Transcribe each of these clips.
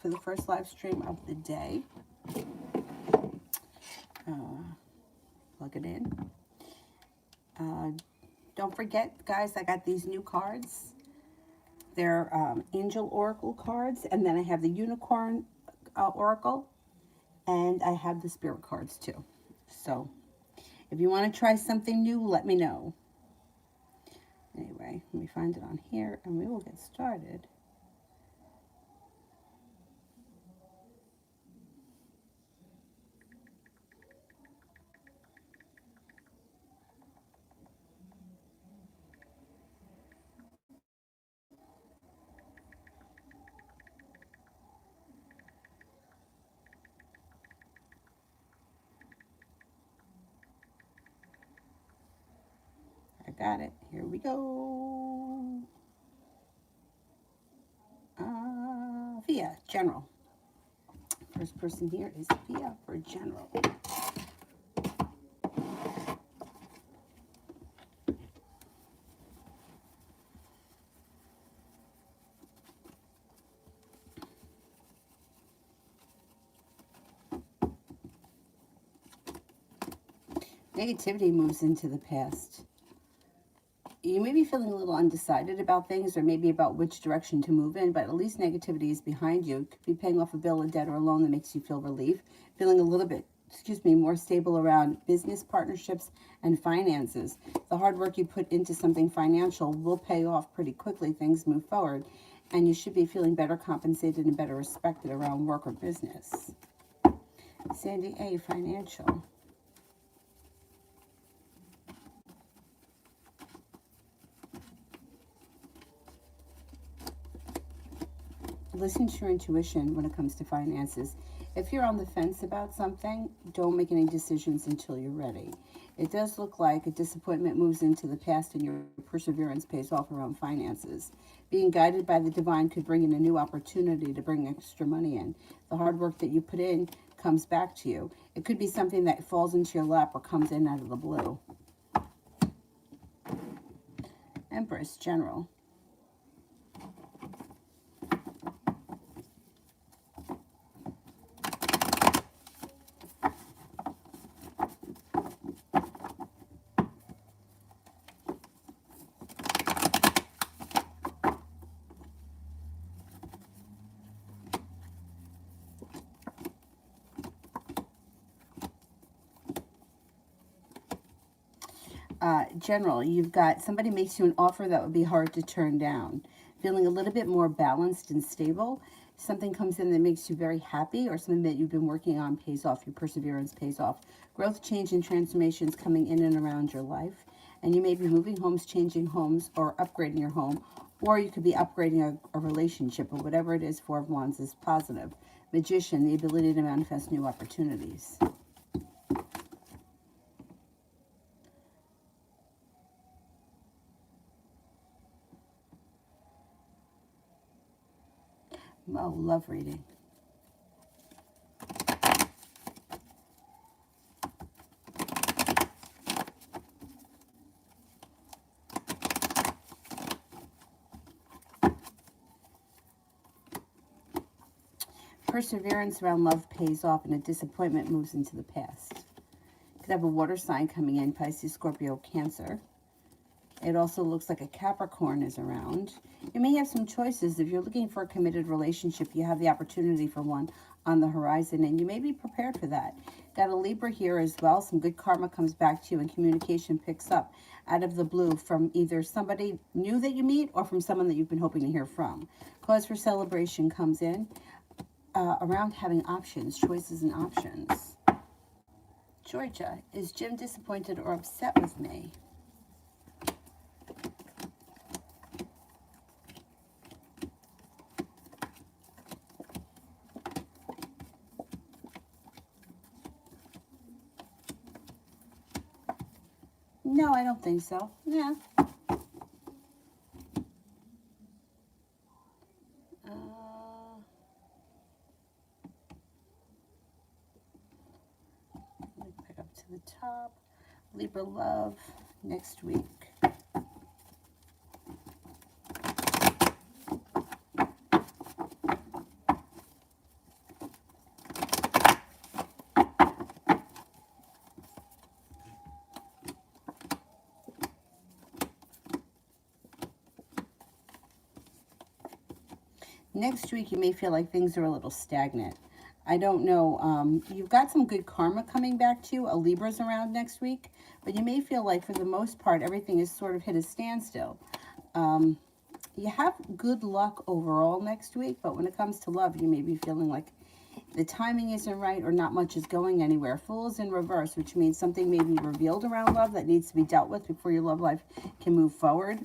for the first live stream of the day. Plug it in. Don't forget, guys, I got these new cards. They're Angel Oracle cards, and then I have the Unicorn Oracle, and I have the Spirit cards too. So if you want to try something new, let me know. Anyway, let me find it on here, and we will get started. I got it. Here we go. Via General. First person here is Via for General. Negativity moves into the past. You may be feeling a little undecided about things, or maybe about which direction to move in, but at least negativity is behind you. It could be paying off a bill, a debt, or a loan that makes you feel relief. Feeling a little bit, more stable around business partnerships and finances. The hard work you put into something financial will pay off pretty quickly. Things move forward, and you should be feeling better compensated and better respected around work or business. Sandy A, financial. Listen to your intuition when it comes to finances. If you're on the fence about something, don't make any decisions until you're ready. It does look like a disappointment moves into the past and your perseverance pays off around finances. Being guided by the divine could bring in a new opportunity to bring extra money in. The hard work that you put in comes back to you. It could be something that falls into your lap or comes in out of the blue. Empress, General. General, you've got somebody makes you an offer that would be hard to turn down. Feeling a little bit more balanced and stable. Something comes in that makes you very happy, or something that you've been working on pays off. Your perseverance pays off. Growth, change, and transformations coming in and around your life. And you may be moving homes, changing homes, or upgrading your home. Or you could be upgrading a relationship, or whatever it is. Four of Wands is positive. Magician, the ability to manifest new opportunities. Oh, love reading. Perseverance around love pays off and a disappointment moves into the past. Could have a water sign coming in, Pisces, Scorpio, Cancer. It also looks like a Capricorn is around. You may have some choices. If you're looking for a committed relationship, you have the opportunity for one on the horizon, and you may be prepared for that. Got a Libra here as well. Some good karma comes back to you, and communication picks up out of the blue from either somebody new that you meet or from someone that you've been hoping to hear from. Cause for celebration comes in around having options, choices and options. Georgia, is Jim disappointed or upset with me? No, I don't think so. Yeah. Let me pick up to the top. Libra love next week. Next week, you may feel like things are a little stagnant. I don't know. You've got some good karma coming back to you. A Libra's around next week. But you may feel like, for the most part, everything is sort of hit a standstill. You have good luck overall next week. But when it comes to love, you may be feeling like the timing isn't right or not much is going anywhere. Fool is in reverse, which means something may be revealed around love that needs to be dealt with before your love life can move forward.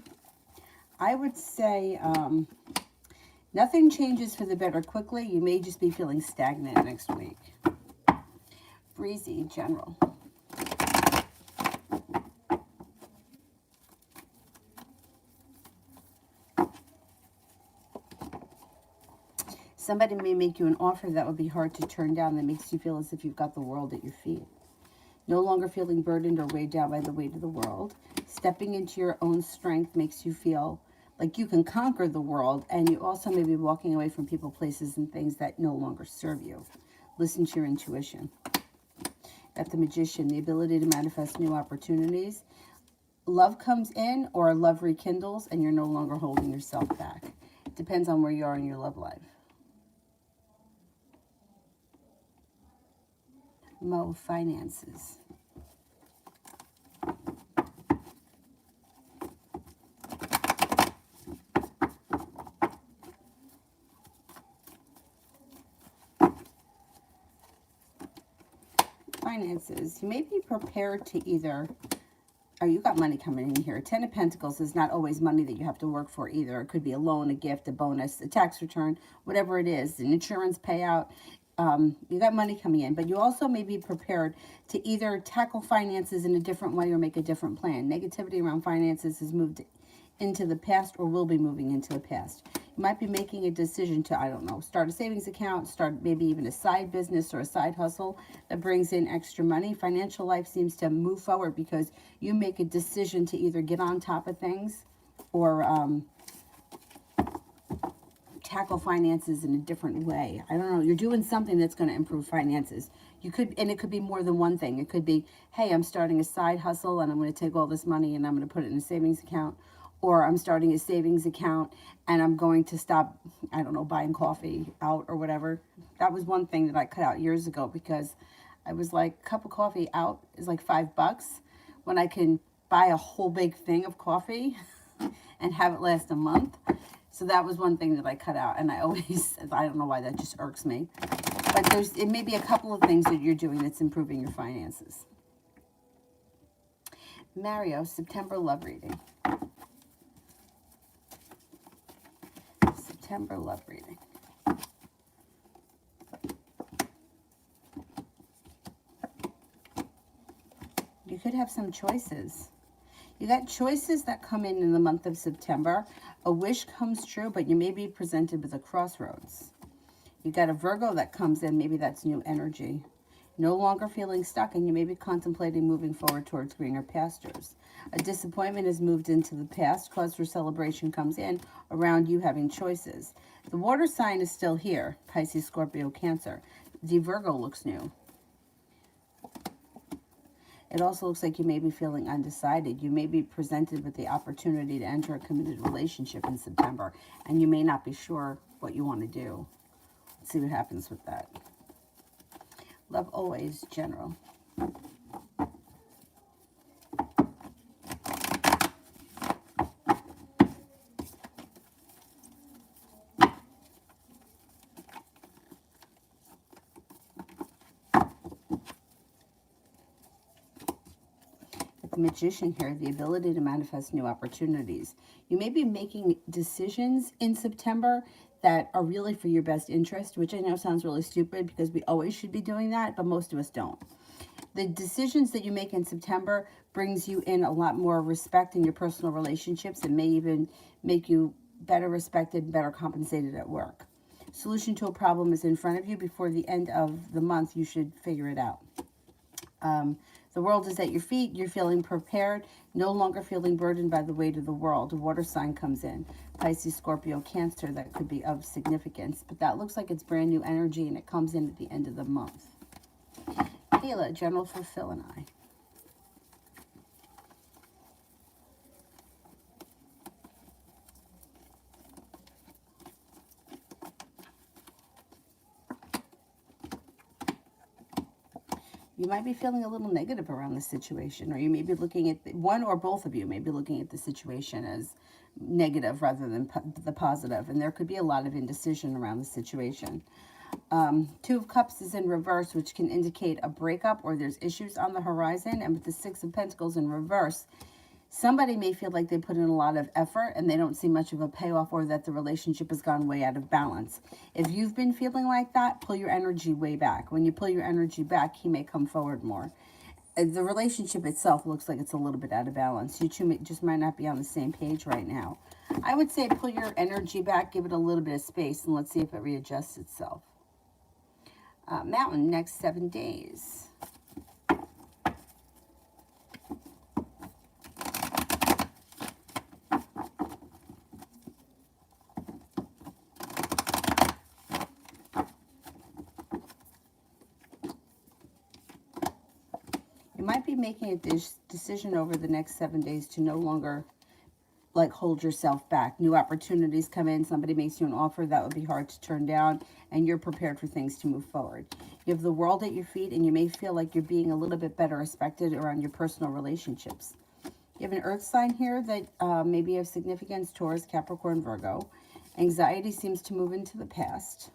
I would say nothing changes for the better quickly. You may just be feeling stagnant next week. Breezy, general. Somebody may make you an offer that would be hard to turn down, that makes you feel as if you've got the world at your feet. No longer feeling burdened or weighed down by the weight of the world. Stepping into your own strength makes you feel like you can conquer the world, and you also may be walking away from people, places, and things that no longer serve you. Listen to your intuition. At the Magician, the ability to manifest new opportunities. Love comes in or love rekindles, and you're no longer holding yourself back. It depends on where you are in your love life. Mo, finances. Finances. You may be prepared to either, oh, you got money coming in here. Ten of Pentacles is not always money that you have to work for either. It could be a loan, a gift, a bonus, a tax return, whatever it is, an insurance payout. You got money coming in, but you also may be prepared to either tackle finances in a different way or make a different plan. Negativity around finances has moved into the past or will be moving into the past. You might be making a decision to, I don't know, start a savings account, start maybe even a side business or a side hustle that brings in extra money. Financial life seems to move forward because you make a decision to either get on top of things or tackle finances in a different way. I don't know. You're doing something that's going to improve finances. You could, and it could be more than one thing. It could be, hey, I'm starting a side hustle and I'm going to take all this money and I'm going to put it in a savings account. Or I'm starting a savings account and I'm going to stop, I don't know, buying coffee out or whatever. That was one thing that I cut out years ago because I was like, a cup of coffee out is like $5 when I can buy a whole big thing of coffee and have it last a month. So that was one thing that I cut out, and I always, I don't know why that just irks me. But it may be a couple of things that you're doing that's improving your finances. Mario, September love reading. September love reading. You could have some choices. You got choices that come in the month of September. A wish comes true, but you may be presented with a crossroads. You got a Virgo that comes in. Maybe that's new energy. No longer feeling stuck, and you may be contemplating moving forward towards greener pastures. A disappointment has moved into the past. Cause for celebration comes in around you having choices. The water sign is still here. Pisces, Scorpio, Cancer. The Virgo looks new. It also looks like you may be feeling undecided. You may be presented with the opportunity to enter a committed relationship in September, and you may not be sure what you want to do. Let's see what happens with that. Love always, general. The Magician here, the ability to manifest new opportunities. You may be making decisions in September that are really for your best interest, which I know sounds really stupid because we always should be doing that, but most of us don't. The decisions that you make in September brings you in a lot more respect in your personal relationships and may even make you better respected, better compensated at work. Solution to a problem is in front of you. Before the end of the month, you should figure it out. The world is at your feet. You're feeling prepared, no longer feeling burdened by the weight of the world. A water sign comes in. Pisces, Scorpio, Cancer, that could be of significance. But that looks like it's brand new energy, and it comes in at the end of the month. Kayla, general for Phil and I. You might be feeling a little negative around the situation, or you may be looking at one or both of you may be looking at the situation as negative rather than the positive, and there could be a lot of indecision around the situation. Two of Cups is in reverse, which can indicate a breakup or there's issues on the horizon. And with the Six of Pentacles in reverse, somebody may feel like they put in a lot of effort and they don't see much of a payoff, or that the relationship has gone way out of balance. If you've been feeling like that, pull your energy way back. When you pull your energy back, he may come forward more. The relationship itself looks like it's a little bit out of balance. You two just might not be on the same page right now. I would say pull your energy back, give it a little bit of space, and let's see if it readjusts itself. Mountain, next 7 days. You might be making a decision over the next 7 days to no longer like hold yourself back. New opportunities come in, somebody makes you an offer that would be hard to turn down, and you're prepared for things to move forward. You have the world at your feet, and you may feel like you're being a little bit better respected around your personal relationships. You have an earth sign here that maybe of significance: Taurus, Capricorn, Virgo. Anxiety seems to move into the past.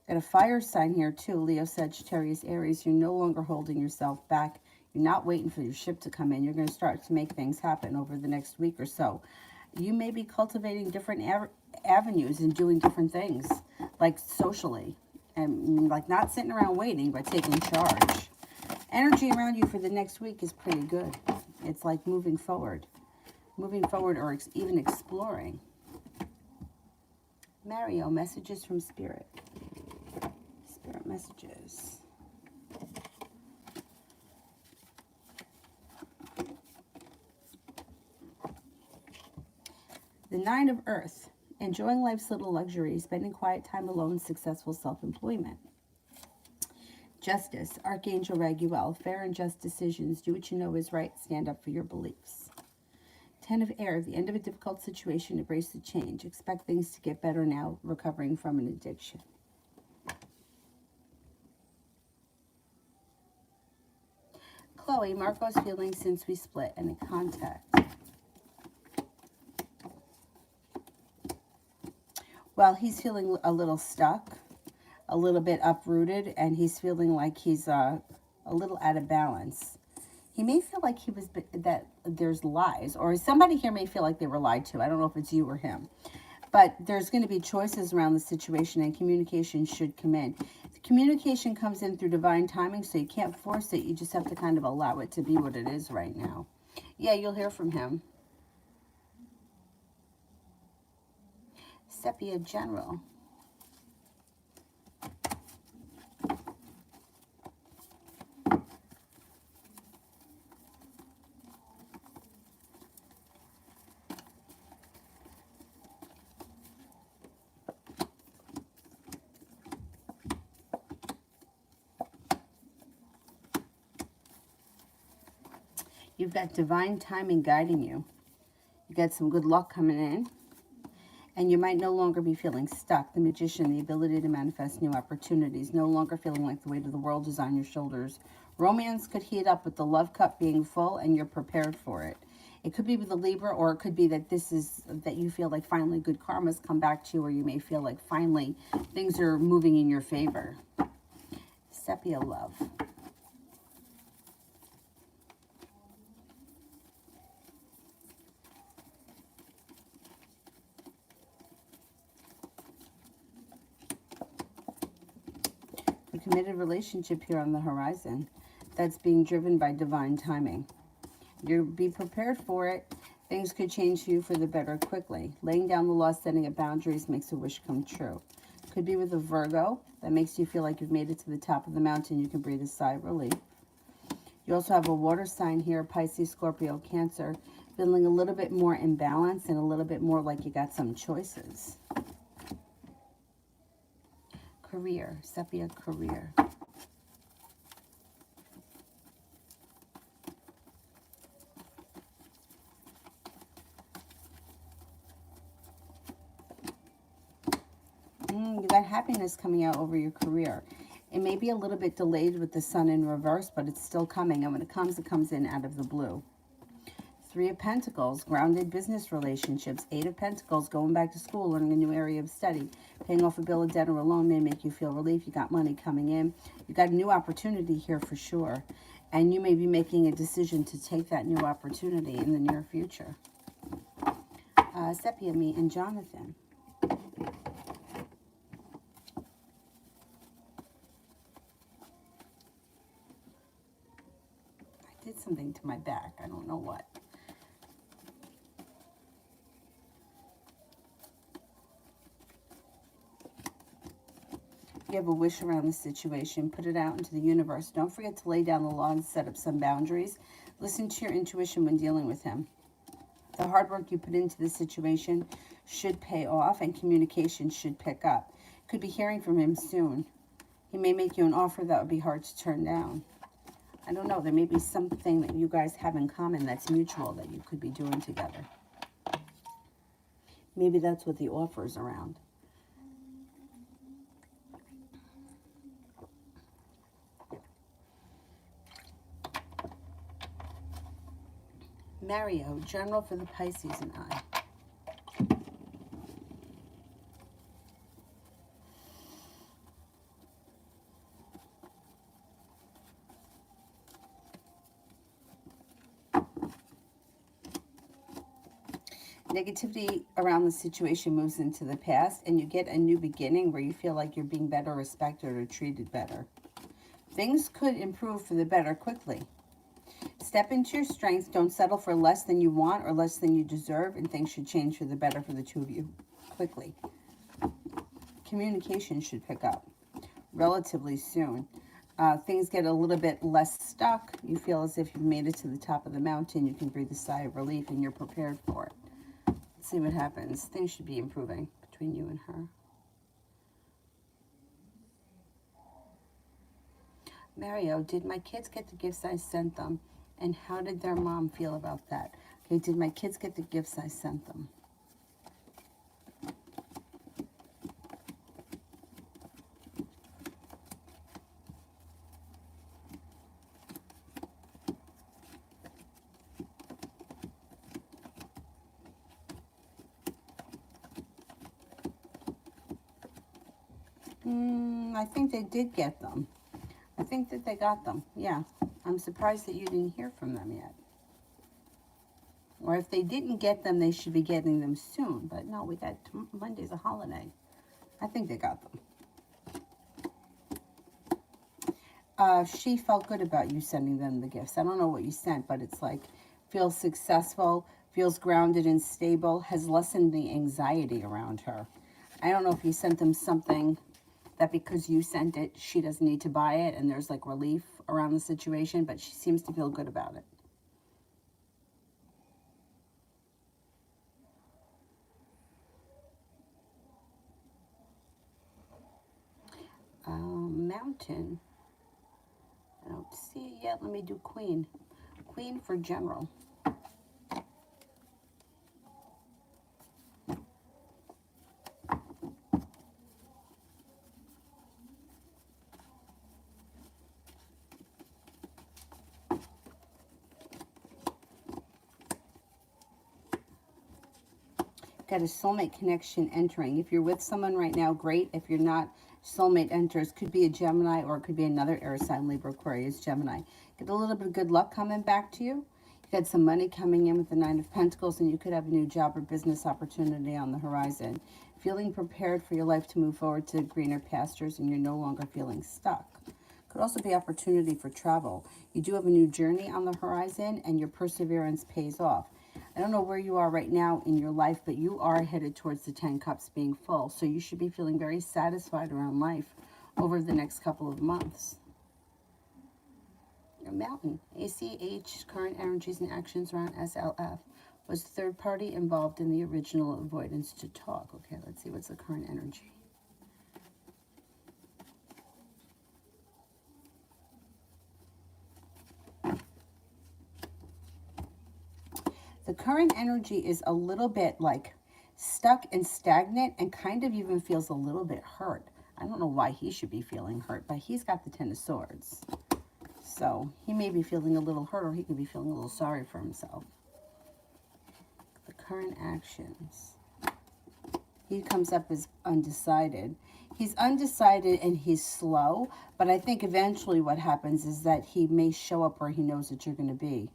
Got a fire sign here too: Leo, Sagittarius, Aries. You're no longer holding yourself back. You're not waiting for your ship to come in. You're going to start to make things happen over the next week or so. You may be cultivating different avenues and doing different things, like socially, and like not sitting around waiting, but taking charge. Energy around you for the next week is pretty good. It's like moving forward, or even exploring. Mario, messages from Spirit. Spirit messages. The Nine of Earth, enjoying life's little luxuries, spending quiet time alone, successful self-employment. Justice, Archangel Raguel, fair and just decisions, do what you know is right, stand up for your beliefs. Ten of Air, the end of a difficult situation, embrace the change, expect things to get better now, recovering from an addiction. Chloe, Marco's feelings since we split, and a contact. Well, he's feeling a little stuck, a little bit uprooted, and he's feeling like he's a little out of balance. He may feel like that there's lies, or somebody here may feel like they were lied to. I don't know if it's you or him. But there's going to be choices around the situation, and communication should come in. The communication comes in through divine timing, so you can't force it. You just have to kind of allow it to be what it is right now. Yeah, you'll hear from him. Sepia General. You've got divine timing guiding you. You got some good luck coming in. And you might no longer be feeling stuck. The Magician, the ability to manifest new opportunities, no longer feeling like the weight of the world is on your shoulders. Romance could heat up with the love cup being full, and you're prepared for it. It could be with a Libra, or it could be that that you feel like finally good karma's come back to you, or you may feel like finally things are moving in your favor. Sepia love. A committed relationship here on the horizon that's being driven by divine timing. You'll be prepared for it. Things could change for you for the better quickly. Laying down the law, setting up boundaries makes a wish come true. Could be with a Virgo that makes you feel like you've made it to the top of the mountain. You can breathe a sigh of relief. You also have a water sign here, Pisces, Scorpio, Cancer, feeling a little bit more in balance and a little bit more like you got some choices. Career, Sepia career. You got happiness coming out over your career. It may be a little bit delayed with the sun in reverse, but it's still coming. And when it comes in out of the blue. Three of Pentacles, grounded business relationships. Eight of Pentacles, going back to school, learning a new area of study. Paying off a bill of debt or a loan may make you feel relief. You got money coming in. You got a new opportunity here for sure. And you may be making a decision to take that new opportunity in the near future. Sepia, me, and Jonathan. I did something to my back. I don't know what. You have a wish around the situation, put it out into the universe. Don't forget to lay down the law and set up some boundaries. Listen to your intuition when dealing with him. The hard work you put into the situation should pay off, and communication should pick up. Could be hearing from him soon. He may make you an offer that would be hard to turn down. I don't know. There may be something that you guys have in common that's mutual that you could be doing together. Maybe that's what the offer is around. Mario, general for the Pisces and I. Negativity around the situation moves into the past, and you get a new beginning where you feel like you're being better respected or treated better. Things could improve for the better quickly. Step into your strength. Don't settle for less than you want or less than you deserve, and things should change for the better for the two of you quickly. Communication should pick up relatively soon. Things get a little bit less stuck. You feel as if you've made it to the top of the mountain. You can breathe a sigh of relief, and you're prepared for it. Let's see what happens. Things should be improving between you and her. Mario, did my kids get the gifts I sent them? And how did their mom feel about that? Okay, did my kids get the gifts I sent them? I think they did get them. I think that they got them. Yeah. I'm surprised that you didn't hear from them yet. Or if they didn't get them, they should be getting them soon. But no, we got Monday's a holiday. I think they got them. She felt good about you sending them the gifts. I don't know what you sent, but it's like feels successful, feels grounded and stable, has lessened the anxiety around her. I don't know if you sent them something that because you sent it, she doesn't need to buy it, and there's like relief around the situation, but she seems to feel good about it. Mountain. I don't see it yet. Let me do Queen. Queen for general. Got a soulmate connection entering. If you're with someone right now, great. If you're not, soulmate enters. Could be a Gemini, or it could be another air sign, Libra, Aquarius, Gemini. Get a little bit of good luck coming back to you. You got some money coming in with the Nine of Pentacles, and you could have a new job or business opportunity on the horizon. Feeling prepared for your life to move forward to greener pastures, and you're no longer feeling stuck. Could also be opportunity for travel. You do have a new journey on the horizon, and your perseverance pays off. I don't know where you are right now in your life, but you are headed towards the 10 cups being full. So you should be feeling very satisfied around life over the next couple of months. Your Mountain. ACH, current energies and actions around SLF. Was the third party involved in the original avoidance to talk? Okay, let's see what's the current energy. The current energy is a little bit like stuck and stagnant, and kind of even feels a little bit hurt. I don't know why he should be feeling hurt, but he's got the Ten of Swords. So he may be feeling a little hurt, or he could be feeling a little sorry for himself. The current actions. He comes up as undecided. He's undecided and he's slow, but I think eventually what happens is that he may show up where he knows that you're going to be.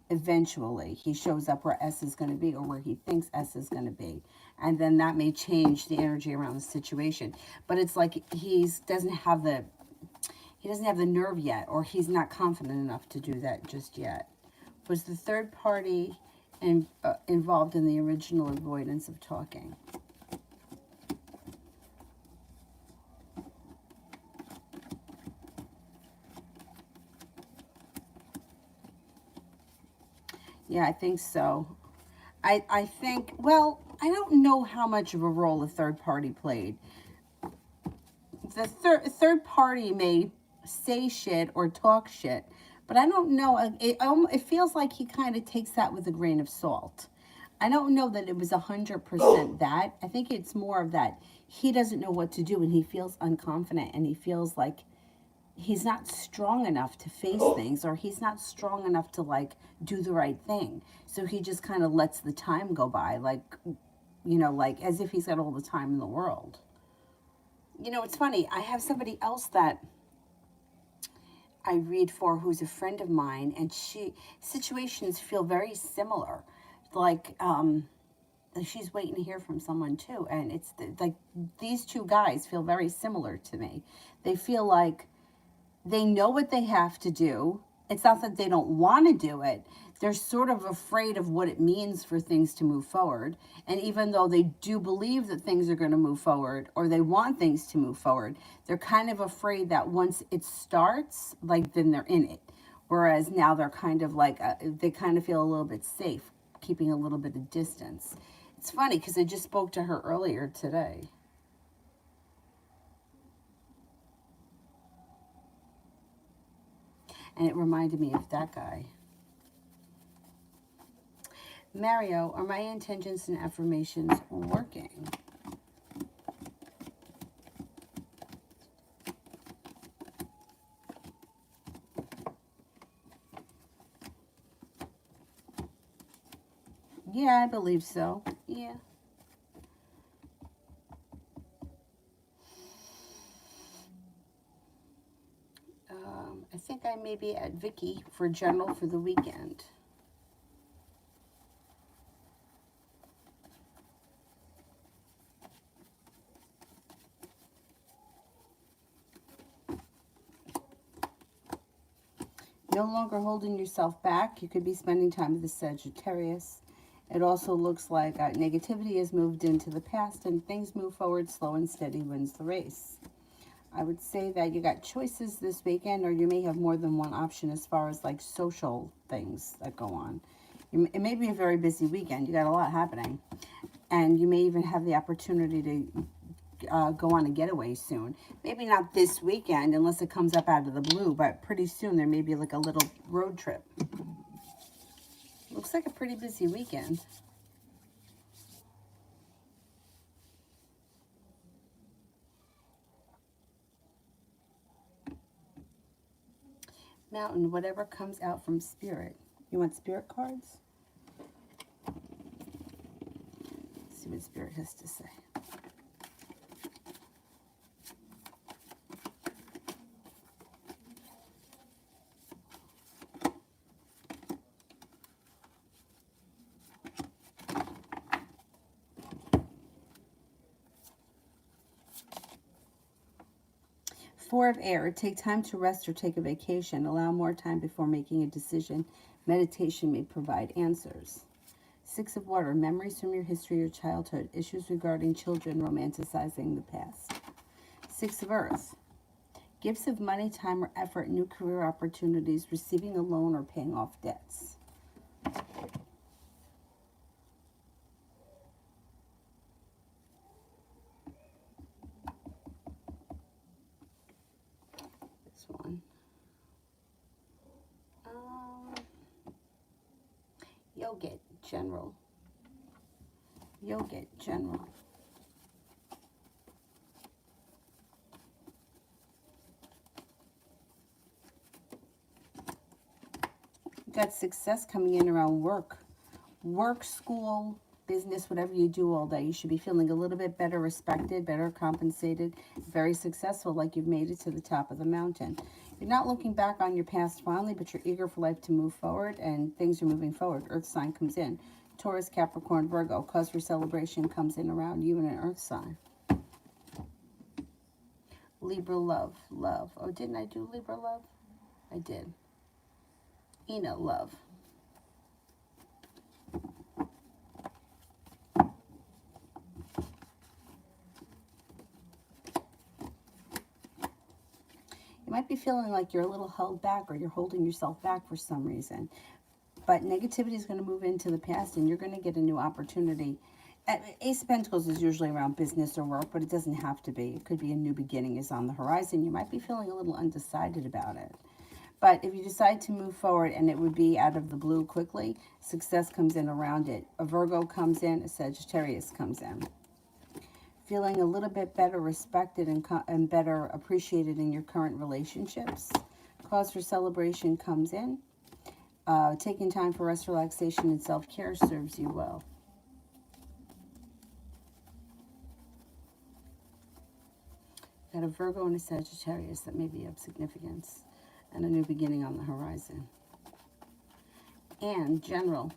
Eventually, he shows up where S is going to be, or where he thinks S is going to be. And then that may change the energy around the situation. But it's like he doesn't have the nerve yet, or he's not confident enough to do that just yet. Was the third party involved in the original avoidance of talking? Yeah, I think so. I think, well, I don't know how much of a role the third party played. The third party may say shit or talk shit, but I don't know. It feels like he kind of takes that with a grain of salt. I don't know that it was 100% that. I think it's more of that he doesn't know what to do, and he feels unconfident, and he feels like he's not strong enough to face things, or he's not strong enough to like do the right thing. So he just kind of lets the time go by, like, you know, like as if he's got all the time in the world. You know, it's funny. I have somebody else that I read for who's a friend of mine, and situations feel very similar. Like, she's waiting to hear from someone too, and it's like these two guys feel very similar to me. They feel like they know what they have to do. It's not that they don't want to do it. They're sort of afraid of what it means for things to move forward. And even though they do believe that things are going to move forward, or they want things to move forward, they're kind of afraid that once it starts, like, then they're in it. Whereas now they're kind of like, they kind of feel a little bit safe, keeping a little bit of distance. It's funny because I just spoke to her earlier today. And it reminded me of that guy. Mario, are my intentions and affirmations working? Yeah, I believe so. Yeah. I think I may be at Vicky for general for the weekend. No longer holding yourself back. You could be spending time with the Sagittarius. It also looks like negativity has moved into the past, and things move forward. Slow and steady wins the race. I would say that you got choices this weekend, or you may have more than one option as far as like social things that go on. It may be a very busy weekend. You got a lot happening. And you may even have the opportunity to go on a getaway soon. Maybe not this weekend unless it comes up out of the blue, but pretty soon there may be like a little road trip. Looks like a pretty busy weekend. Mountain, whatever comes out from Spirit. You want Spirit cards? Let's see what Spirit has to say. Four of Air, take time to rest or take a vacation. Allow more time before making a decision. Meditation may provide answers. Six of Water, memories from your history or childhood. Issues regarding children romanticizing the past. Six of Earth, gifts of money, time, or effort, new career opportunities, receiving a loan, or paying off debts. This one. Yoga General. Yoga General. got success coming in around work, school, business, whatever you do all day. You should be feeling a little bit better respected, better compensated, very successful, like you've made it to the top of the mountain. You're not looking back on your past fondly, but you're eager for life to move forward, and things are moving forward. Earth sign comes in. Taurus, Capricorn, Virgo. Cause for celebration comes in around you and an earth sign. Libra, love. Oh, didn't I do Libra, love? I did. Ina, love. You might be feeling like you're a little held back, or you're holding yourself back for some reason. But negativity is going to move into the past, and you're going to get a new opportunity. Ace of Pentacles is usually around business or work, but it doesn't have to be. It could be a new beginning is on the horizon. You might be feeling a little undecided about it. But if you decide to move forward, and it would be out of the blue quickly, success comes in around it. A Virgo comes in, a Sagittarius comes in. Feeling a little bit better respected and better appreciated in your current relationships. Cause for celebration comes in. Taking time for rest, relaxation, and self-care serves you well. Got a Virgo and a Sagittarius that may be of significance, and a new beginning on the horizon. And general.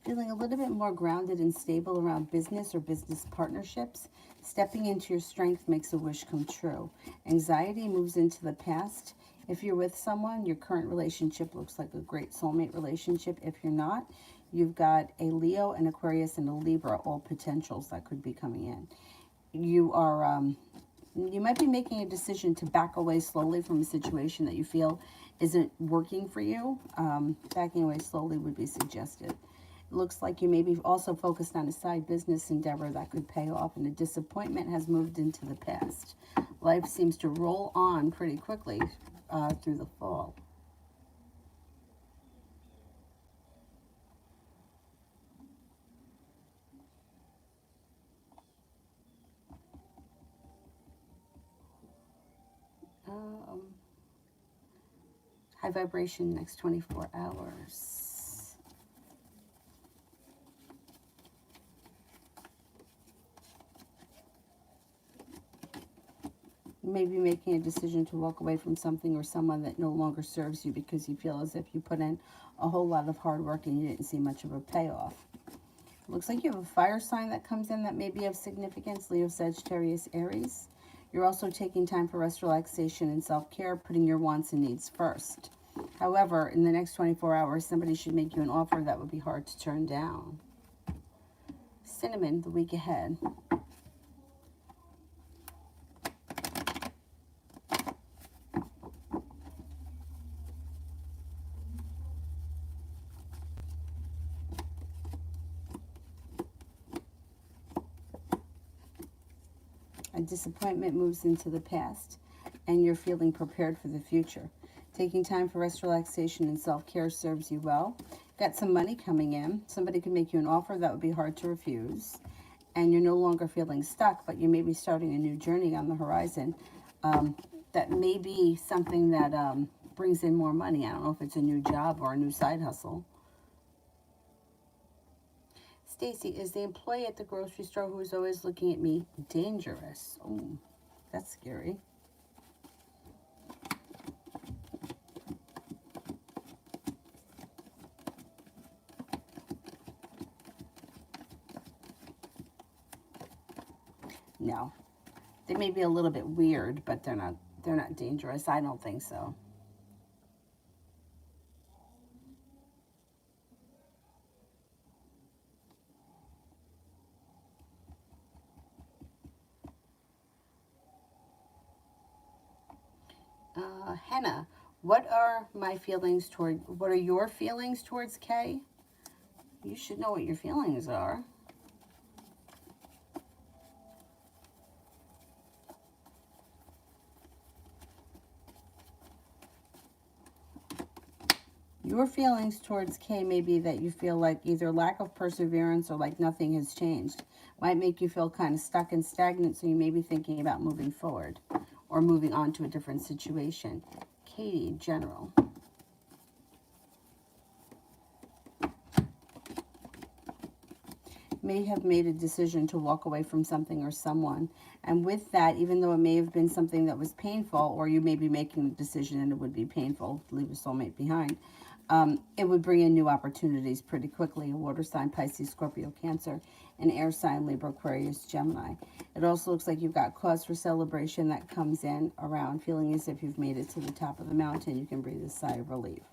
Feeling a little bit more grounded and stable around business or business partnerships. Stepping into your strength makes a wish come true. Anxiety moves into the past. If you're with someone, your current relationship looks like a great soulmate relationship. If you're not, you've got a Leo, an Aquarius, and a Libra, all potentials that could be coming in. You are, you might be making a decision to back away slowly from a situation that you feel isn't working for you. Backing away slowly would be suggested. It looks like you may be also focused on a side business endeavor that could pay off, and a disappointment has moved into the past. Life seems to roll on pretty quickly through the fall. High vibration next 24 hours. You may be making a decision to walk away from something or someone that no longer serves you because you feel as if you put in a whole lot of hard work and you didn't see much of a payoff. Looks like you have a fire sign that comes in that may be of significance. Leo, Sagittarius, Aries. You're also taking time for rest, relaxation, and self-care, putting your wants and needs first. However, in the next 24 hours, somebody should make you an offer that would be hard to turn down. Cinnamon, the week ahead. A disappointment moves into the past, and you're feeling prepared for the future. Taking time for rest, relaxation, and self-care serves you well. Got some money coming in. Somebody could make you an offer that would be hard to refuse. And you're no longer feeling stuck, but you may be starting a new journey on the horizon. That may be something that brings in more money. I don't know if it's a new job or a new side hustle. Stacy, is the employee at the grocery store who is always looking at me dangerous? Oh, that's scary. No. They may be a little bit weird, but they're not dangerous. I don't think so. Henna, what are your feelings towards Kay? You should know what your feelings are. Your feelings towards Kay may be that you feel like either lack of perseverance or like nothing has changed. Might make you feel kind of stuck and stagnant, so you may be thinking about moving forward. or moving on to a different situation. Katie, general. May have made a decision to walk away from something or someone. And with that, even though it may have been something that was painful, or you may be making a decision and it would be painful to leave a soulmate behind, it would bring in new opportunities pretty quickly. A water sign, Pisces, Scorpio, Cancer, an air sign, Libra, Aquarius, Gemini. It also looks like you've got cause for celebration that comes in around, feeling as if you've made it to the top of the mountain. You can breathe a sigh of relief.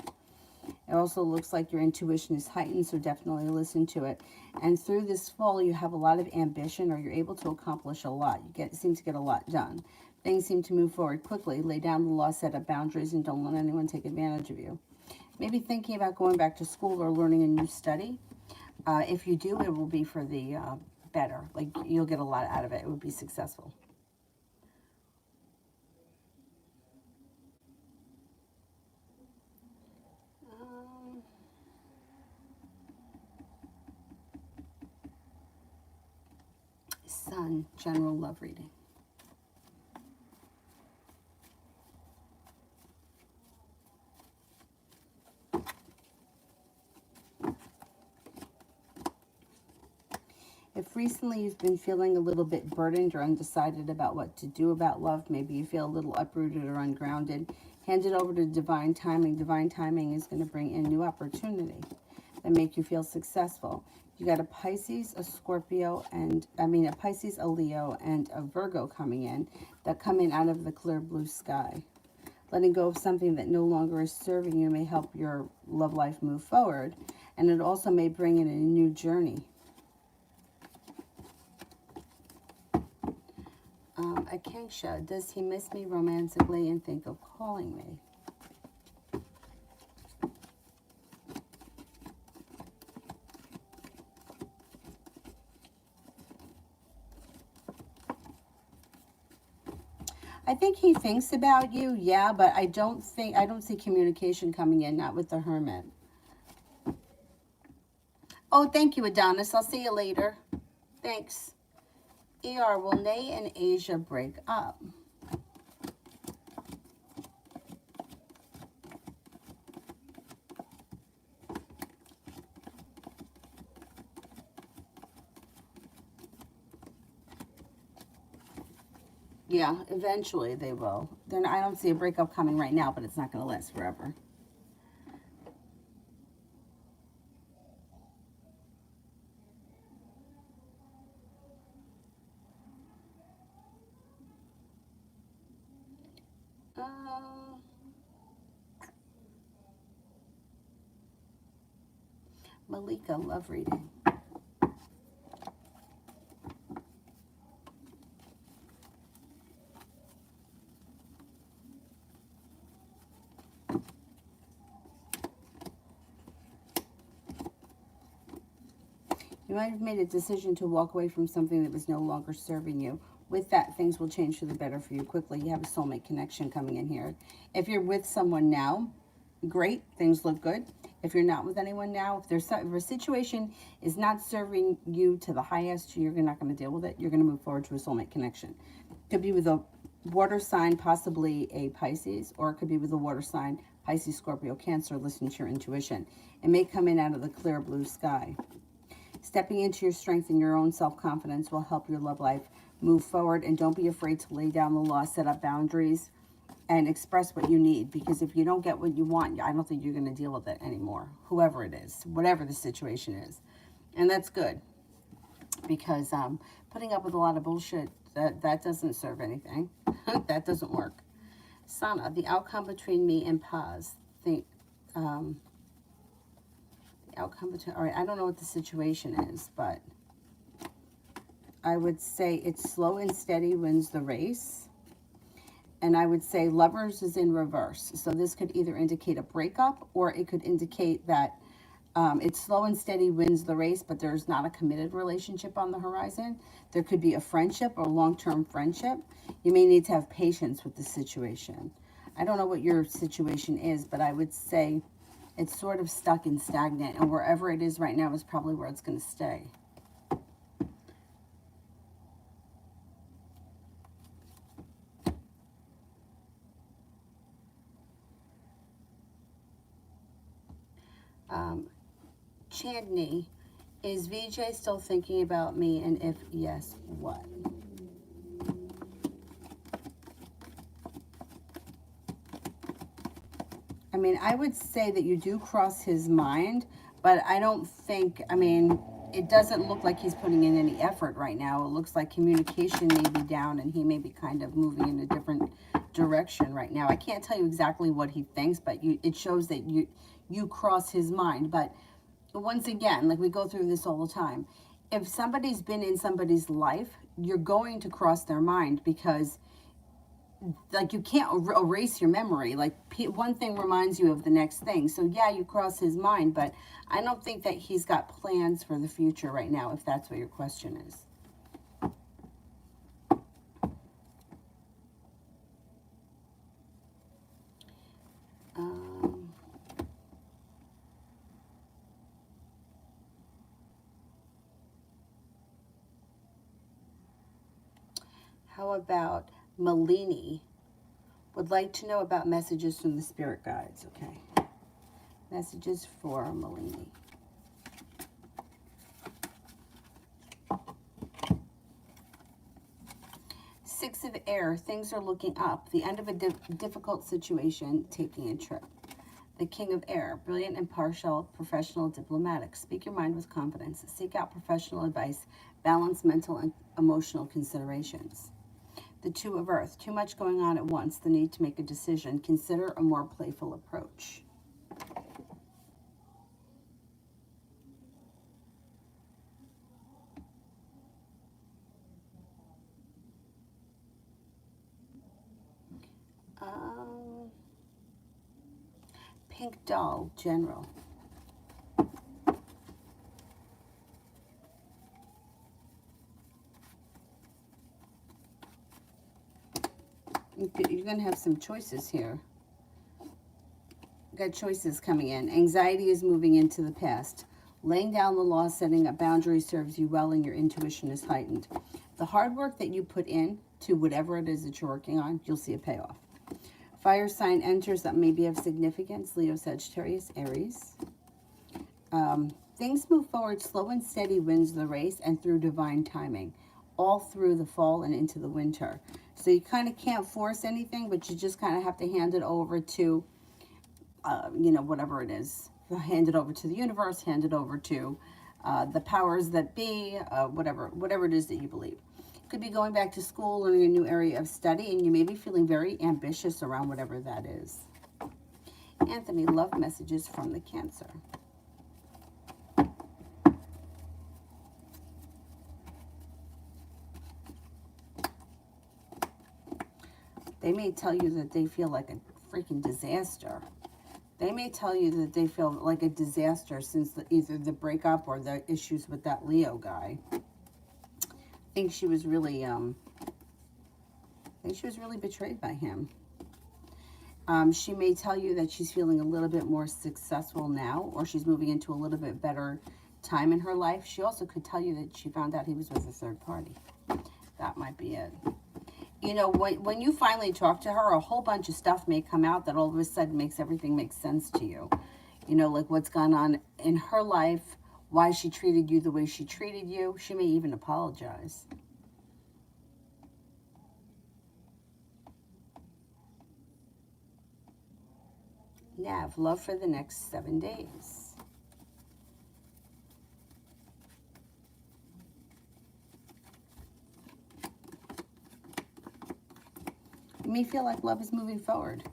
It also looks like your intuition is heightened, so definitely listen to it. And through this fall, you have a lot of ambition, or you're able to accomplish a lot. You seem to get a lot done. Things seem to move forward quickly. Lay down the law, set up boundaries, and don't let anyone take advantage of you. Maybe thinking about going back to school or learning a new study. If you do, it will be for the better. Like, you'll get a lot out of it. It would be successful. Sun, general love reading. If recently you've been feeling a little bit burdened or undecided about what to do about love, maybe you feel a little uprooted or ungrounded, hand it over to divine timing. Divine timing is going to bring in new opportunity that make you feel successful. You got a Pisces, a Scorpio, a Pisces, a Leo, and a Virgo coming in that come in out of the clear blue sky. Letting go of something that no longer is serving you may help your love life move forward, and it also may bring in a new journey. Akanksha, does he miss me romantically and think of calling me? I think he thinks about you, yeah, but I don't see communication coming in, not with the Hermit. Oh, thank you, Adonis. I'll see you later. Thanks. ER, will Nay and Asia break up? Yeah, eventually they will. I don't see a breakup coming right now, but it's not going to last forever. Malika, love reading. You might have made a decision to walk away from something that was no longer serving you. With that, things will change for the better for you quickly. You have a soulmate connection coming in here. If you're with someone now, great, things look good. If you're not with anyone now, if a situation is not serving you to the highest, you're not going to deal with it. You're going to move forward to a soulmate connection. Could be with a water sign, possibly a Pisces, or it could be with a water sign, Pisces, Scorpio, Cancer. Listen to your intuition. It may come in out of the clear blue sky. Stepping into your strength and your own self-confidence will help your love life move forward. And don't be afraid to lay down the law, set up boundaries, and express what you need. Because if you don't get what you want, I don't think you're going to deal with it anymore. Whoever it is, whatever the situation is. And that's good. Because putting up with a lot of bullshit, that doesn't serve anything. That doesn't work. Sana, the outcome between me and Paz. Outcome between, all right, I don't know what the situation is, but I would say it's slow and steady wins the race. And I would say lovers is in reverse. So this could either indicate a breakup, or it could indicate that it's slow and steady wins the race, but there's not a committed relationship on the horizon. There could be a friendship or long-term friendship. You may need to have patience with the situation. I don't know what your situation is, but I would say it's sort of stuck and stagnant, and wherever it is right now is probably where it's going to stay. Chandni, is VJ still thinking about me? And if yes, what? I mean, I would say that you do cross his mind, but I don't think, I mean, it doesn't look like he's putting in any effort right now. It looks like communication may be down and he may be kind of moving in a different direction right now. I can't tell you exactly what he thinks, but it shows that you cross his mind. But once again, like we go through this all the time, if somebody's been in somebody's life, you're going to cross their mind because like you can't erase your memory. Like one thing reminds you of the next thing. So yeah, you cross his mind, but I don't think that he's got plans for the future right now, if that's what your question is. How about Malini? Would like to know about messages from the spirit guides. Okay. Messages for Malini. Six of Air. Things are looking up. The end of a difficult situation. Taking a trip. The King of Air. Brilliant, impartial, professional, diplomatic. Speak your mind with confidence. Seek out professional advice. Balance mental and emotional considerations. The Two of Earth. Too much going on at once. The need to make a decision. Consider a more playful approach. Pink Doll, General. You're going to have some choices here. Got choices coming in. Anxiety is moving into the past. Laying down the law, setting up boundaries serves you well, and your intuition is heightened. The hard work that you put in to whatever it is that you're working on, you'll see a payoff. Fire sign enters that may be of significance. Leo, Sagittarius, Aries. Things move forward. Slow and steady wins the race, and through divine timing. All through the fall and into the winter. So you kind of can't force anything, but you just kind of have to hand it over to, you know, whatever it is. Hand it over to the universe, hand it over to the powers that be, whatever it is that you believe. Could be going back to school, learning a new area of study, and you may be feeling very ambitious around whatever that is. Anthony, love messages from the Cancer. They may tell you that they feel like a freaking disaster. They may tell you that they feel like a disaster since either the breakup or the issues with that Leo guy. I think she was really betrayed by him. She may tell you that she's feeling a little bit more successful now, or she's moving into a little bit better time in her life. She also could tell you that she found out he was with a third party. That might be it. You know, when you finally talk to her, a whole bunch of stuff may come out that all of a sudden makes everything make sense to you. You know, like what's gone on in her life, why she treated you the way she treated you. She may even apologize. Nav, love for the next 7 days. You may feel like love is moving forward.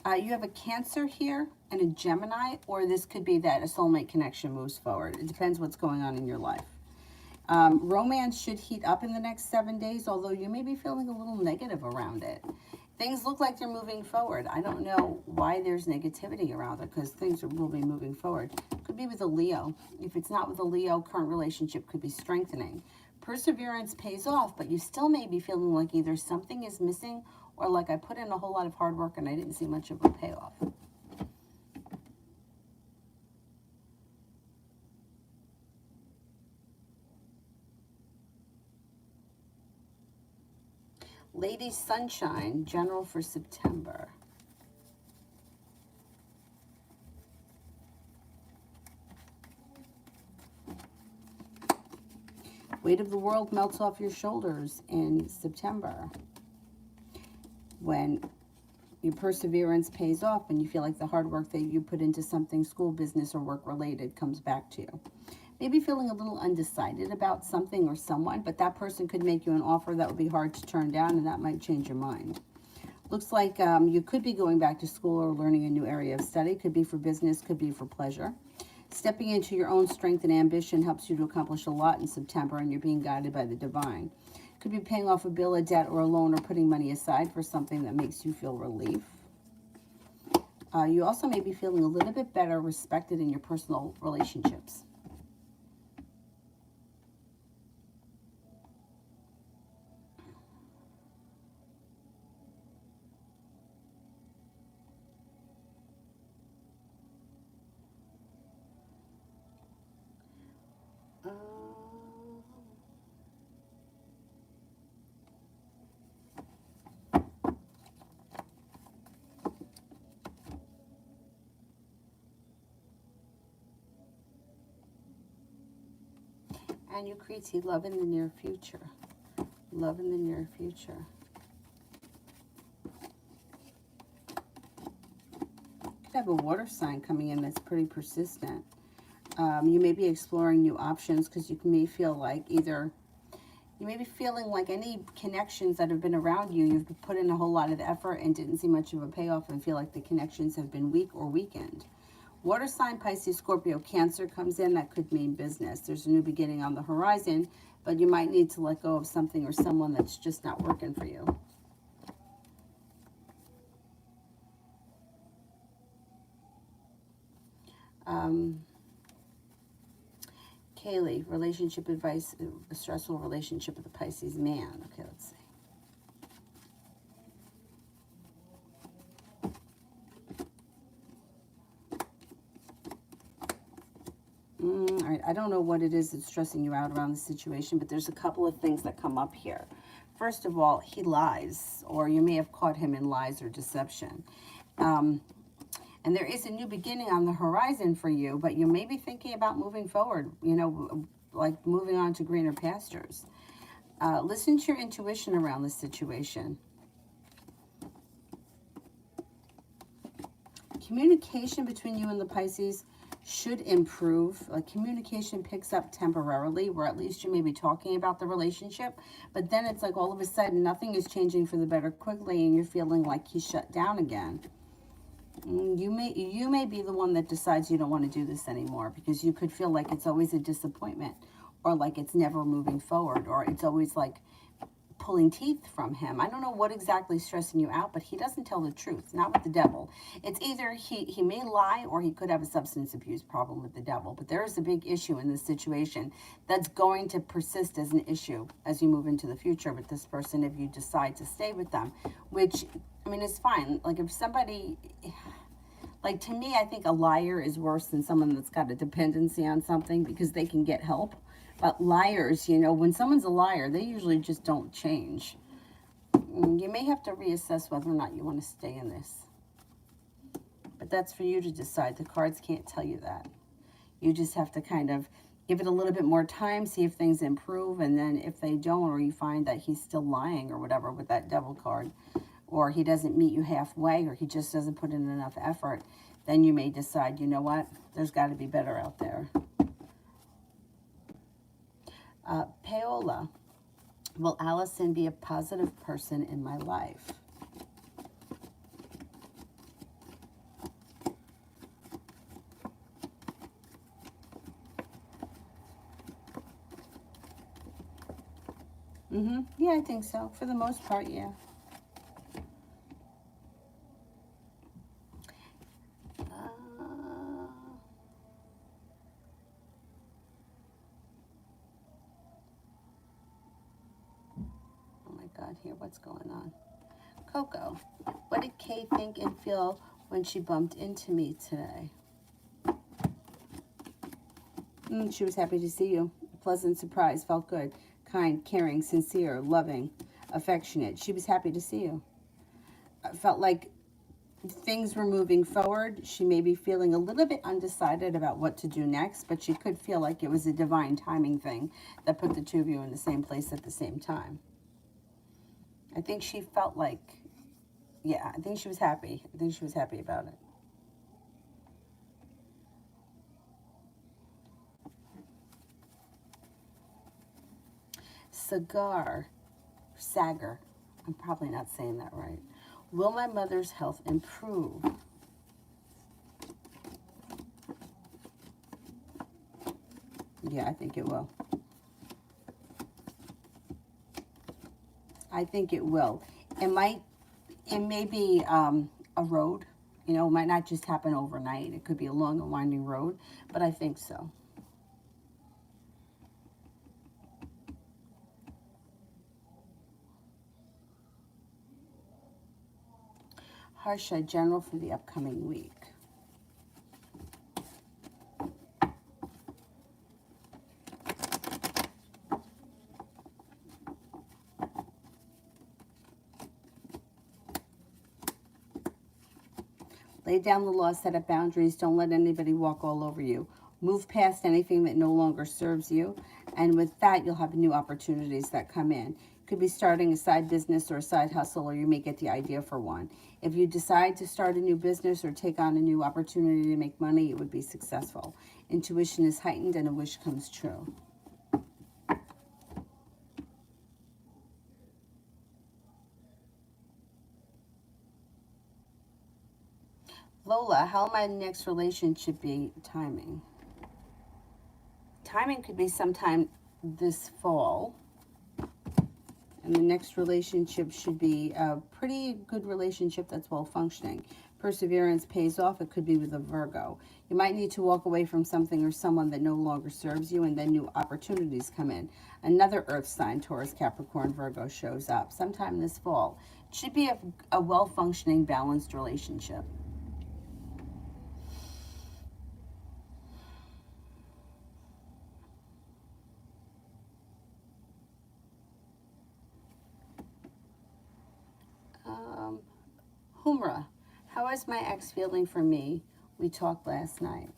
You have a Cancer here and a Gemini, or this could be that a soulmate connection moves forward. It depends what's going on in your life. Romance should heat up in the next 7 days, although you may be feeling a little negative around it. Things look like they're moving forward. I don't know why there's negativity around it, because things will be moving forward. Could be with a Leo. If it's not with a Leo, current relationship could be strengthening. Perseverance pays off, but you still may be feeling like either something is missing or like I put in a whole lot of hard work and I didn't see much of a payoff. Lady Sunshine, General for September. Weight of the world melts off your shoulders in September, when your perseverance pays off and you feel like the hard work that you put into something, school, business, or work related, comes back to you. Maybe feeling a little undecided about something or someone, but that person could make you an offer that would be hard to turn down, and that might change your mind. Looks like you could be going back to school or learning a new area of study. Could be for business, could be for pleasure. Stepping into your own strength and ambition helps you to accomplish a lot in September, and you're being guided by the divine. Could be paying off a bill, a debt, or a loan, or putting money aside for something that makes you feel relief. You also may be feeling a little bit better respected in your personal relationships. And you create love in the near future. Love in the near future. Could have a water sign coming in that's pretty persistent. You may be exploring new options because you may feel like you may be feeling like any connections that have been around you, you've put in a whole lot of effort and didn't see much of a payoff, and feel like the connections have been weak or weakened. Water sign, Pisces, Scorpio, Cancer comes in. That could mean business. There's a new beginning on the horizon, but you might need to let go of something or someone that's just not working for you. Kaylee, relationship advice, a stressful relationship with a Pisces man. Okay, let's see. All right, I don't know what it is that's stressing you out around the situation, but there's a couple of things that come up here. First of all, he lies, or you may have caught him in lies or deception. And there is a new beginning on the horizon for you, but you may be thinking about moving forward, like moving on to greener pastures. Listen to your intuition around this situation. Communication between you and the Pisces should improve. Like, communication picks up temporarily, where at least you may be talking about the relationship, but then it's like all of a sudden nothing is changing for the better quickly, and you're feeling like he's shut down again. You may be the one that decides you don't want to do this anymore, because you could feel like it's always a disappointment, or like it's never moving forward, or it's always like pulling teeth from him. I don't know what exactly is stressing you out, but he doesn't tell the truth, not with the devil. It's either he may lie, or he could have a substance abuse problem with the devil. But there is a big issue in this situation that's going to persist as an issue as you move into the future with this person, if you decide to stay with them, which, I mean, it's fine. Like, if somebody, like, to me, I think a liar is worse than someone that's got a dependency on something, because they can get help. But liars, when someone's a liar, they usually just don't change. You may have to reassess whether or not you want to stay in this. But that's for you to decide. The cards can't tell you that. You just have to kind of give it a little bit more time, see if things improve, and then if they don't, or you find that he's still lying or whatever with that devil card, or he doesn't meet you halfway, or he just doesn't put in enough effort, then you may decide, you know what, there's got to be better out there. Paola, will Allison be a positive person in my life? Yeah, I think so. For the most part, yeah. Here, what's going on? Coco, what did Kay think and feel when she bumped into me today? She was happy to see you. Pleasant surprise, felt good. Kind, caring, sincere, loving, affectionate. She was happy to see you. I felt like things were moving forward. She may be feeling a little bit undecided about what to do next, but she could feel like it was a divine timing thing that put the two of you in the same place at the same time. I think she felt like, yeah, I think she was happy. I think she was happy about it. Sagar. I'm probably not saying that right. Will my mother's health improve? Yeah, I think it will. I think it will. It may be a road. You know, it might not just happen overnight. It could be a long and winding road, but I think so. Harsha, general for the upcoming week. Lay down the law, set up boundaries. Don't let anybody walk all over you. Move past anything that no longer serves you. And with that, you'll have new opportunities that come in. Could be starting a side business or a side hustle, or you may get the idea for one. If you decide to start a new business or take on a new opportunity to make money, it would be successful. Intuition is heightened and a wish comes true. Lola, how my next relationship be timing? Timing could be sometime this fall. And the next relationship should be a pretty good relationship that's well functioning. Perseverance pays off. It could be with a Virgo. You might need to walk away from something or someone that no longer serves you, and then new opportunities come in. Another earth sign, Taurus, Capricorn, Virgo, shows up sometime this fall. It should be a well functioning, balanced relationship. Humra, how is my ex feeling for me? We talked last night.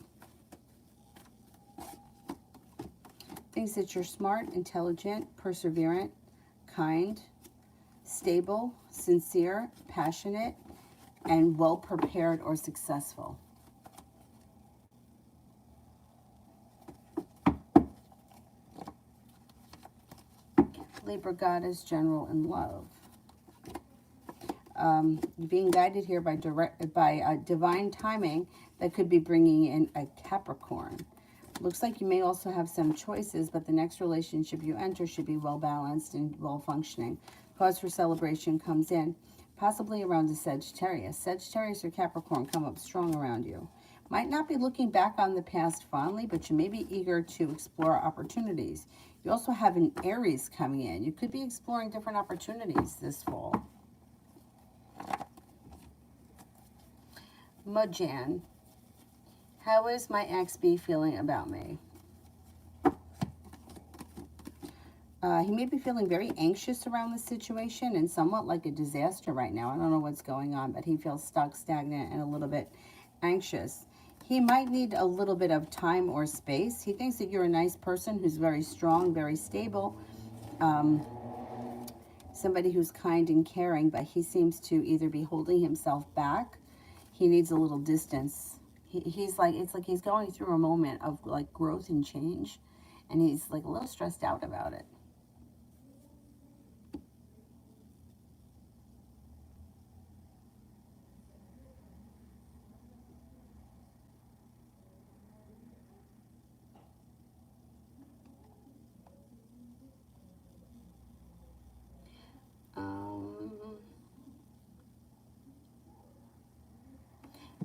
Thinks that you're smart, intelligent, perseverant, kind, stable, sincere, passionate, and well prepared or successful. Libra goddess, general in love. Being guided here by divine timing that could be bringing in a Capricorn. Looks like you may also have some choices, but the next relationship you enter should be well balanced and well functioning. Cause for celebration comes in, possibly around a Sagittarius. Sagittarius or Capricorn come up strong around you. Might not be looking back on the past fondly, but you may be eager to explore opportunities. You also have an Aries coming in. You could be exploring different opportunities this fall. Mudjan, how is my ex-B feeling about me? He may be feeling very anxious around the situation and somewhat like a disaster right now. I don't know what's going on, but he feels stuck, stagnant, and a little bit anxious. He might need a little bit of time or space. He thinks that you're a nice person who's very strong, very stable, somebody who's kind and caring, but he seems to either be holding himself back. He needs a little distance. He's like, it's like he's going through a moment of like growth and change, and he's like a little stressed out about it.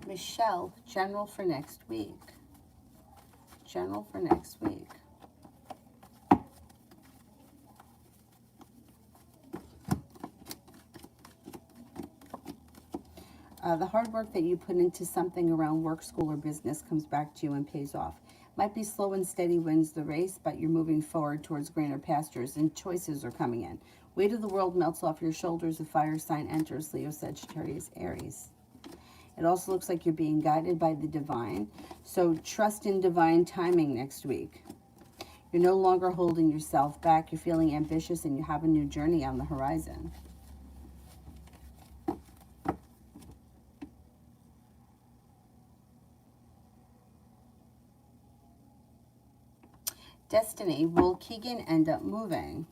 Michelle, general for next week. General for next week. The hard work that you put into something around work, school, or business comes back to you and pays off. Might be slow and steady wins the race, but you're moving forward towards greener pastures and choices are coming in. Weight of the world melts off your shoulders. The fire sign enters, Leo, Sagittarius, Aries. It also looks like you're being guided by the divine. So trust in divine timing next week. You're no longer holding yourself back. You're feeling ambitious and you have a new journey on the horizon. Destiny, will Keegan end up moving?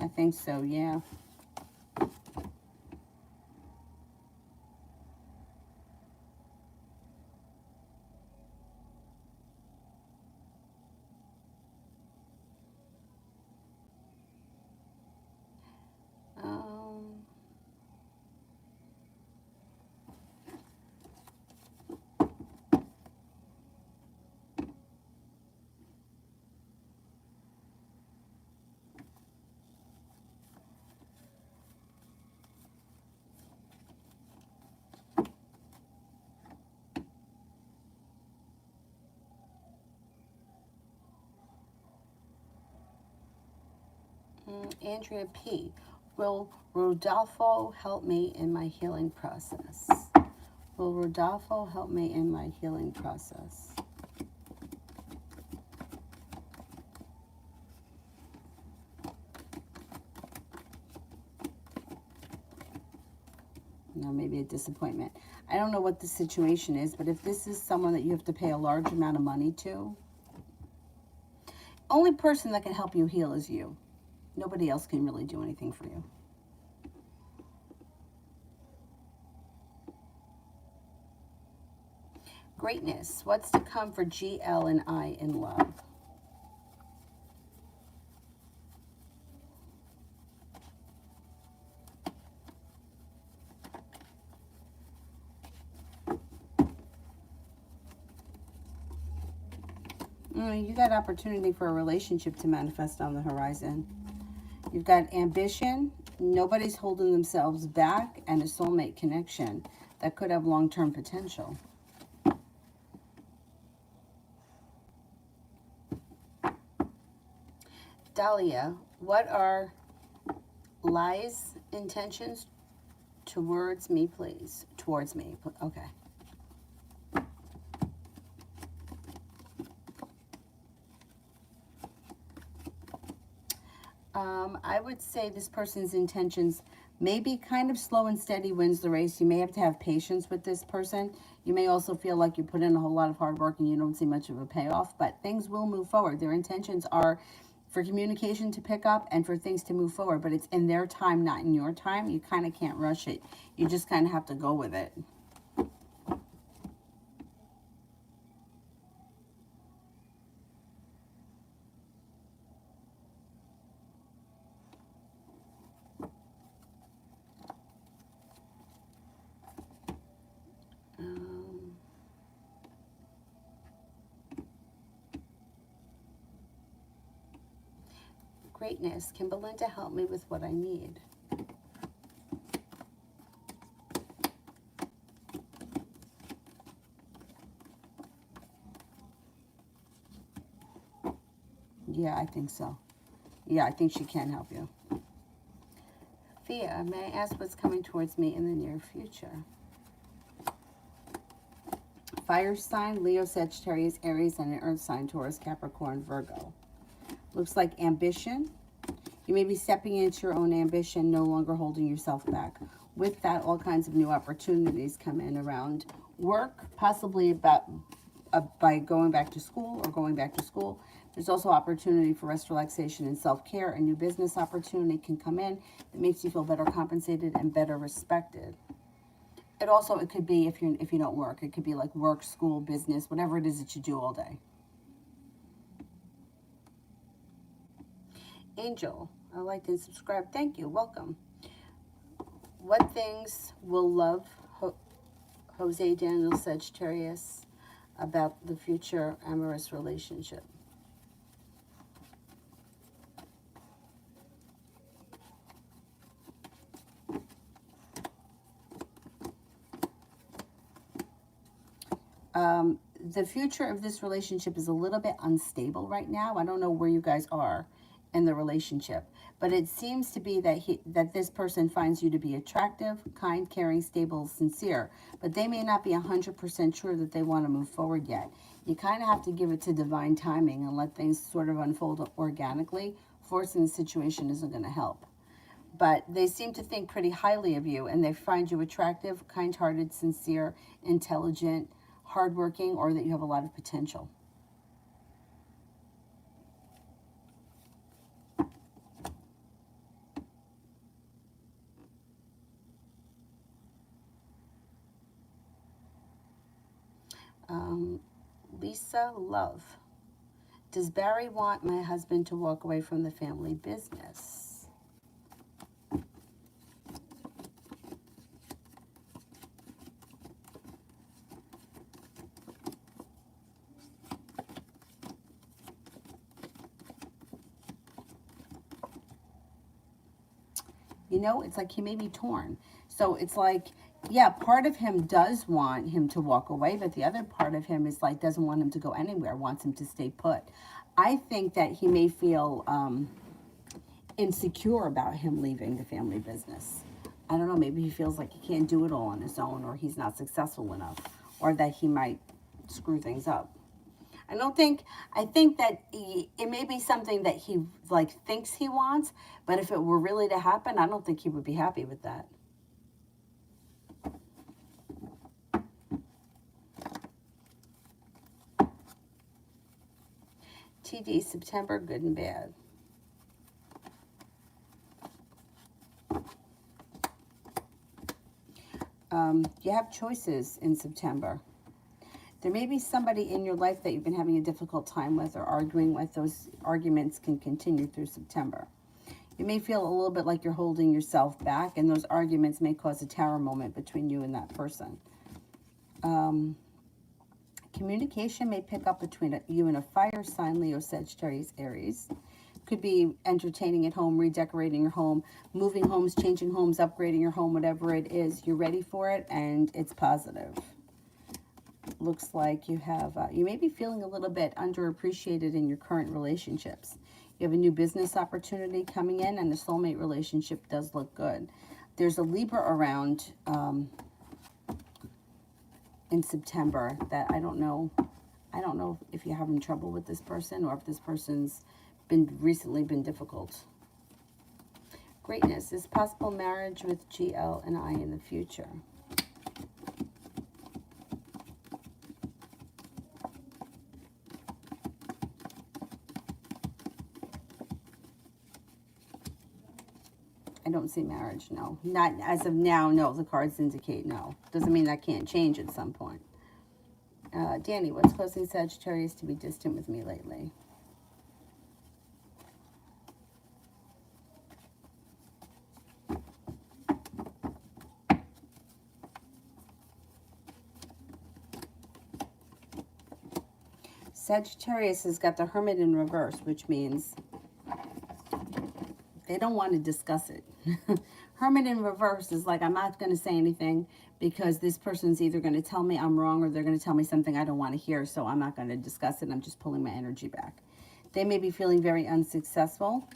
I think so, yeah. Andrea P. Will Rodolfo help me in my healing process? Will Rodolfo help me in my healing process? No, maybe a disappointment. I don't know what the situation is, but if this is someone that you have to pay a large amount of money to, only person that can help you heal is you. Nobody else can really do anything for you. Greatness. What's to come for GL and I in love? You got opportunity for a relationship to manifest on the horizon. You've got ambition. Nobody's holding themselves back, and a soulmate connection that could have long-term potential. Dahlia, what are Lai's intentions towards me, please? Towards me. Okay. I would say this person's intentions may be kind of slow and steady wins the race. You may have to have patience with this person. You may also feel like you put in a whole lot of hard work and you don't see much of a payoff, but things will move forward. Their intentions are for communication to pick up and for things to move forward, but it's in their time, not in your time. You kind of can't rush it. You just kind of have to go with it. Greatness. Can Belinda help me with what I need? Yeah, I think so. Yeah, I think she can help you. Thea, may I ask what's coming towards me in the near future? Fire sign, Leo, Sagittarius, Aries, and an earth sign, Taurus, Capricorn, Virgo. Looks like ambition. You may be stepping into your own ambition, no longer holding yourself back. With that, all kinds of new opportunities come in around work, possibly by going back to school or going back to school. There's also opportunity for rest, relaxation, and self-care. A new business opportunity can come in that makes you feel better compensated and better respected. It could be if you don't work. It could be like work, school, business, whatever it is that you do all day. Angel, I liked and subscribed. Thank you. Welcome. What things will love Jose Daniel Sagittarius about the future amorous relationship? The future of this relationship is a little bit unstable right now. I don't know where you guys are in the relationship, but it seems to be that this person finds you to be attractive, kind, caring, stable, sincere, but they may not be 100% sure that they want to move forward yet. You kind of have to give it to divine timing and let things sort of unfold organically. Forcing the situation isn't going to help. But they seem to think pretty highly of you, and they find you attractive, kind-hearted, sincere, intelligent, hardworking, or that you have a lot of potential. Lisa Love. Does Barry want my husband to walk away from the family business? You know, it's like he may be torn. So it's like, yeah, part of him does want him to walk away, but the other part of him is like, doesn't want him to go anywhere, wants him to stay put. I think that he may feel insecure about him leaving the family business. I don't know, maybe he feels like he can't do it all on his own, or he's not successful enough, or that he might screw things up. I think that it may be something that he like thinks he wants, but if it were really to happen, I don't think he would be happy with that. TD, September, good and bad. You have choices in September. There may be somebody in your life that you've been having a difficult time with or arguing with. Those arguments can continue through September. You may feel a little bit like you're holding yourself back, and those arguments may cause a tower moment between you and that person. Communication may pick up between you and a fire sign, Leo, Sagittarius, Aries. Could be entertaining at home, redecorating your home, moving homes, changing homes, upgrading your home, whatever it is. You're ready for it, and it's positive. Looks like you have, you may be feeling a little bit underappreciated in your current relationships. You have a new business opportunity coming in, and the soulmate relationship does look good. There's a Libra around in September that I don't know if you're having trouble with this person, or if this person's recently been difficult. Greatness. Is possible marriage with GL and I in the future? I don't see marriage, no. Not as of now, no. The cards indicate no. Doesn't mean that can't change at some point. Danny, what's causing Sagittarius to be distant with me lately? Sagittarius has got the Hermit in reverse, which means they don't want to discuss it. Hermit in reverse is like, I'm not going to say anything because this person's either going to tell me I'm wrong, or they're going to tell me something I don't want to hear, so I'm not going to discuss it. I'm just pulling my energy back. They may be feeling very unsuccessful.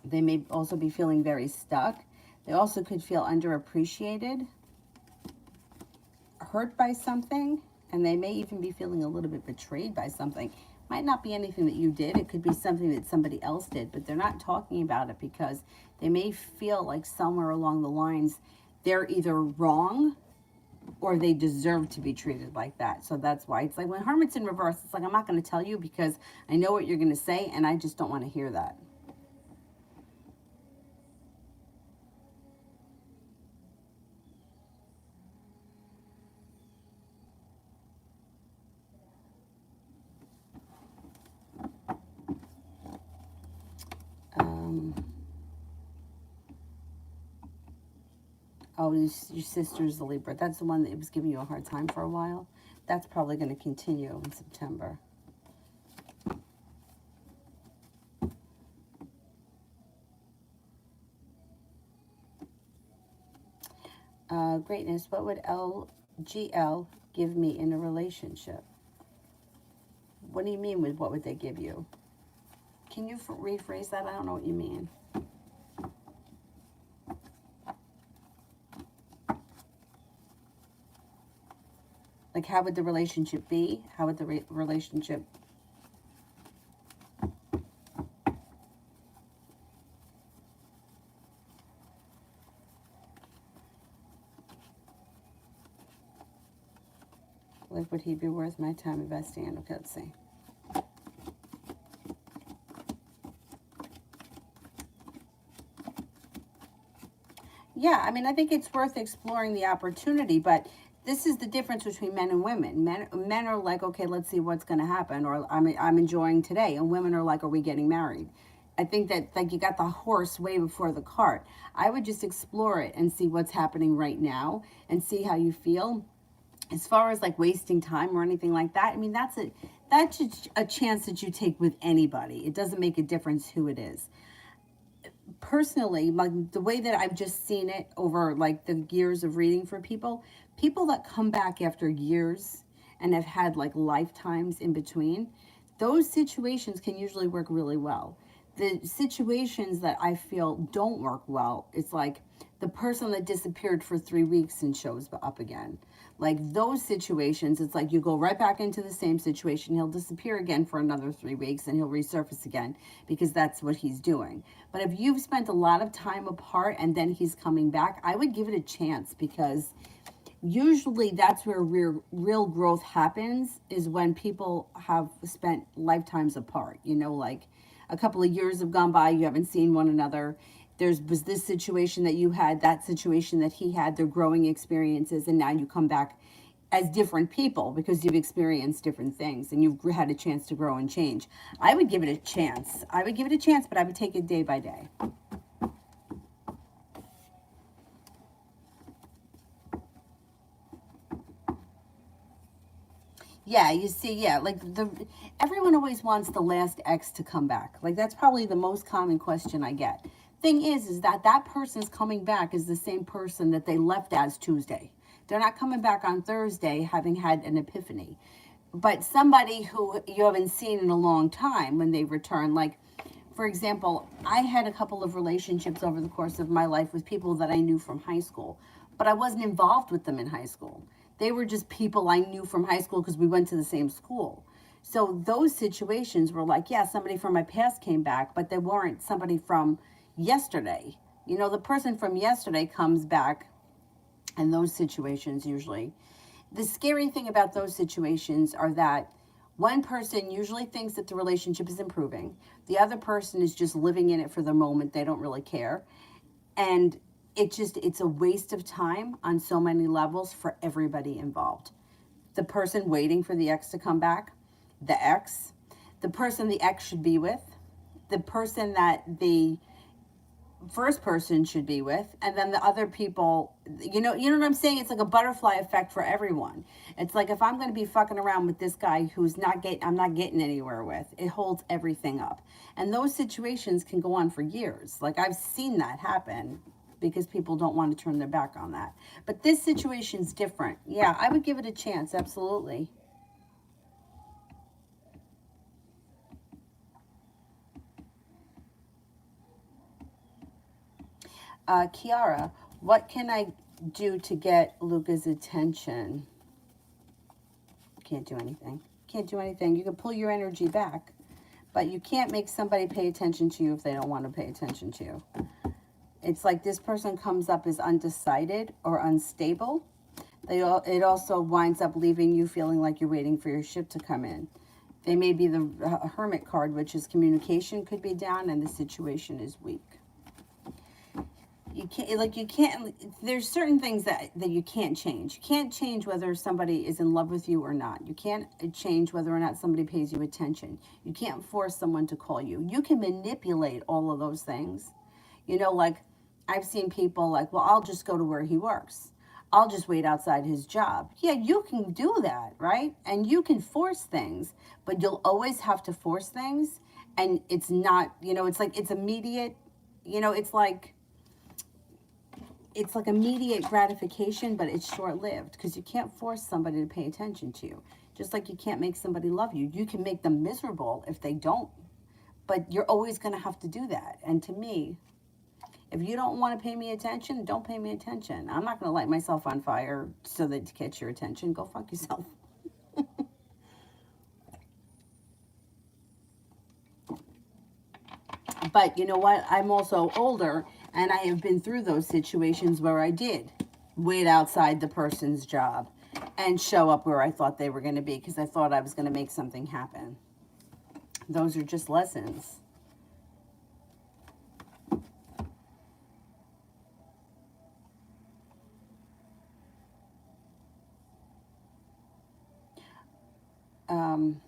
They may also be feeling very stuck. They also could feel underappreciated, hurt by something, and they may even be feeling a little bit betrayed by something. Might not be anything that you did. It could be something that somebody else did, but they're not talking about it because they may feel like somewhere along the lines they're either wrong or they deserve to be treated like that. So that's why it's like when Hermit's in reverse, it's like, I'm not going to tell you because I know what you're going to say and I just don't want to hear that. Oh, your sister's a Libra. That's the one that was giving you a hard time for a while. That's probably going to continue in September. Greatness. What would GL give me in a relationship? What do you mean with what would they give you? Can you rephrase that? I don't know what you mean. Like, how would the relationship be? How would the relationship... Like, would he be worth my time investing in? Okay, let's see. Yeah, I mean, I think it's worth exploring the opportunity, but this is the difference between men and women. Men are like, okay, let's see what's going to happen, or I'm enjoying today, and women are like, are we getting married? I think that, like, you got the horse way before the cart. I would just explore it and see what's happening right now and see how you feel. As far as like wasting time or anything like that, I mean, that's a chance that you take with anybody. It doesn't make a difference who it is. Personally, like the way that I've just seen it over like the years of reading for people that come back after years and have had like lifetimes in between, those situations can usually work really well. The situations that I feel don't work well, it's like the person that disappeared for 3 weeks and shows up again. Like those situations, it's like you go right back into the same situation. He'll disappear again for another 3 weeks and he'll resurface again because that's what he's doing. But if you've spent a lot of time apart and then he's coming back, I would give it a chance, because usually that's where real growth happens, is when people have spent lifetimes apart. You know, like a couple of years have gone by, you haven't seen one another. Was this situation that you had, that situation that he had, they're growing experiences, and now you come back as different people because you've experienced different things and you've had a chance to grow and change. I would give it a chance. I would give it a chance, but I would take it day by day. Yeah, you see, yeah, like everyone always wants the last ex to come back. Like that's probably the most common question I get. Thing is that person's coming back is the same person that they left as Tuesday. They're not coming back on Thursday having had an epiphany. But somebody who you haven't seen in a long time, when they return, like, for example, I had a couple of relationships over the course of my life with people that I knew from high school, but I wasn't involved with them in high school. They were just people I knew from high school because we went to the same school. So those situations were like, yeah, somebody from my past came back, but they weren't somebody from yesterday. You know, the person from yesterday comes back in those situations usually. The scary thing about those situations are that one person usually thinks that the relationship is improving. The other person is just living in it for the moment. They don't really care. And it's a waste of time on so many levels for everybody involved. The person waiting for the ex to come back, the ex, the person the ex should be with, the person that the first person should be with, and then the other people, you know what I'm saying? It's like a butterfly effect for everyone. It's like, if I'm going to be fucking around with this guy who's I'm not getting anywhere with, it holds everything up. And those situations can go on for years. Like, I've seen that happen because people don't want to turn their back on that. But this situation's different. Yeah, I would give it a chance, absolutely. Kiara, what can I do to get Luca's attention? Can't do anything. Can't do anything. You can pull your energy back, but you can't make somebody pay attention to you if they don't want to pay attention to you. It's like this person comes up as undecided or unstable. It also winds up leaving you feeling like you're waiting for your ship to come in. They may be the Hermit card, which is communication could be down and the situation is weak. You can't, there's certain things that you can't change. You can't change whether somebody is in love with you or not. You can't change whether or not somebody pays you attention. You can't force someone to call you. You can manipulate all of those things. You know, like, I've seen people like, well, I'll just go to where he works. I'll just wait outside his job. Yeah, you can do that, right? And you can force things, but you'll always have to force things. And it's not, it's like, it's immediate. It's like, it's like immediate gratification, but it's short-lived because you can't force somebody to pay attention to you. Just like you can't make somebody love you. You can make them miserable if they don't, but you're always going to have to do that. And to me, if you don't want to pay me attention, don't pay me attention. I'm not going to light myself on fire so that to catch your attention. Go fuck yourself. But you know what? I'm also older, and I have been through those situations where I did wait outside the person's job and show up where I thought they were going to be because I thought I was going to make something happen. Those are just lessons. Um,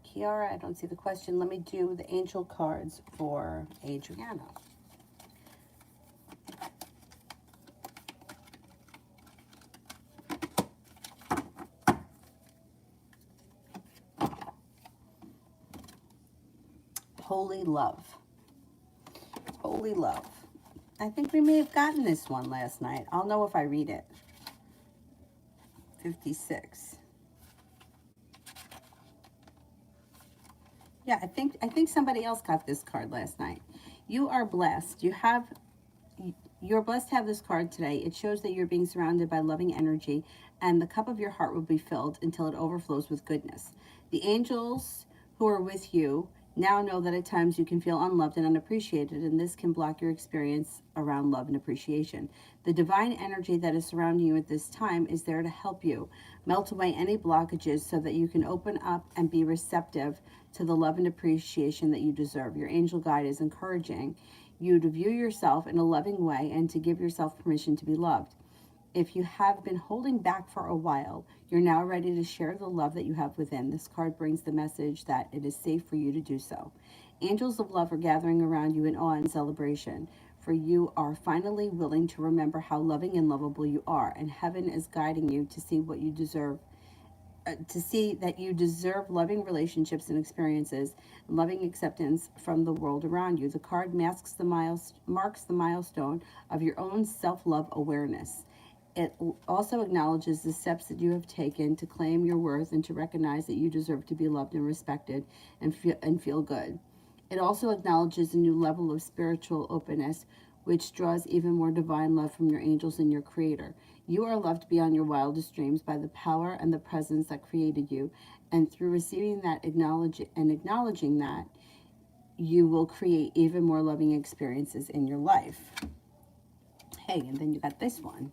Kiara, I don't see the question. Let me do the angel cards for Adriana. Holy love. Holy love. I think we may have gotten this one last night. I'll know if I read it. 56. Yeah, I think somebody else got this card last night. You are blessed. You're blessed to have this card today. It shows that you're being surrounded by loving energy, and the cup of your heart will be filled until it overflows with goodness. The angels who are with you now know that at times you can feel unloved and unappreciated, and this can block your experience around love and appreciation. The divine energy that is surrounding you at this time is there to help you melt away any blockages so that you can open up and be receptive to the love and appreciation that you deserve. Your angel guide is encouraging you to view yourself in a loving way and to give yourself permission to be loved. If you have been holding back for a while, you're now ready to share the love that you have within. This card brings the message that it is safe for you to do so. Angels of love are gathering around you in awe and celebration, for you are finally willing to remember how loving and lovable you are, and heaven is guiding you to see what you deserve, to see that you deserve loving relationships and experiences, and loving acceptance from the world around you. The card marks the milestone of your own self-love awareness. It also acknowledges the steps that you have taken to claim your worth and to recognize that you deserve to be loved and respected and feel good. It also acknowledges a new level of spiritual openness, which draws even more divine love from your angels and your creator. You are loved beyond your wildest dreams by the power and the presence that created you, and through receiving that acknowledging that, you will create even more loving experiences in your life. Hey, and then you got this one.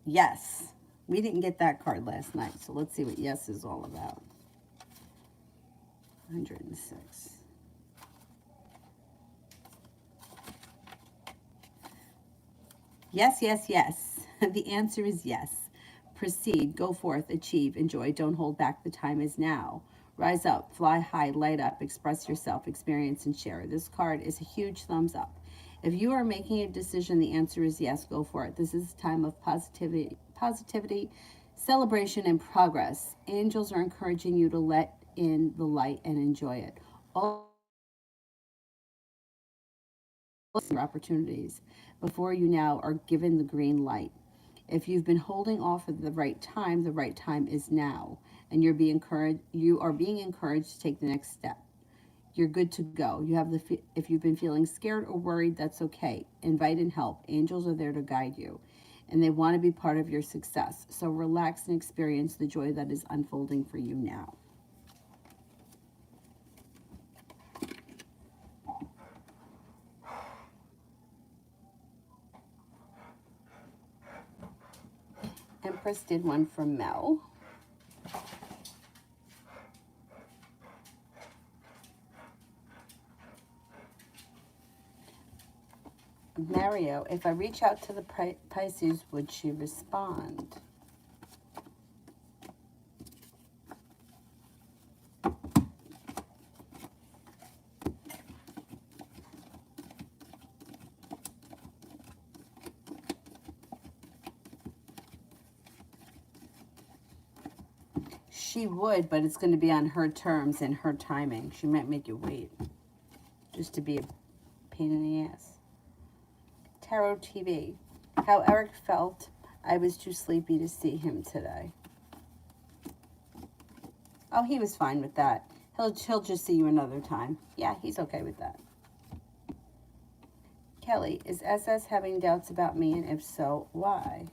Yes. We didn't get that card last night, so let's see what yes is all about. 106. Yes, yes, yes. The answer is yes. Proceed, go forth, achieve, enjoy, don't hold back. The time is now. Rise up, fly high, light up, express yourself, experience, and share. This card is a huge thumbs up. If you are making a decision, the answer is yes, go for it. This is a time of positivity, celebration, and progress. Angels are encouraging you to let in the light and enjoy it. All opportunities before you now are given the green light. If you've been holding off at the right time is now, and you are being encouraged to take the next step. You're good to go. If you've been feeling scared or worried, that's okay. Invite and help. Angels are there to guide you, and they want to be part of your success. So relax and experience the joy that is unfolding for you now. Empress did one for Mel. Mario, if I reach out to the Pisces, would she respond? She would, but it's going to be on her terms and her timing. She might make you wait just to be pain in the ass. Tarot TV. How Eric felt. I was too sleepy to see him today. Oh, he was fine with that. He'll just see you another time. Yeah, he's okay with that. Kelly, is SS having doubts about me, and if so, why?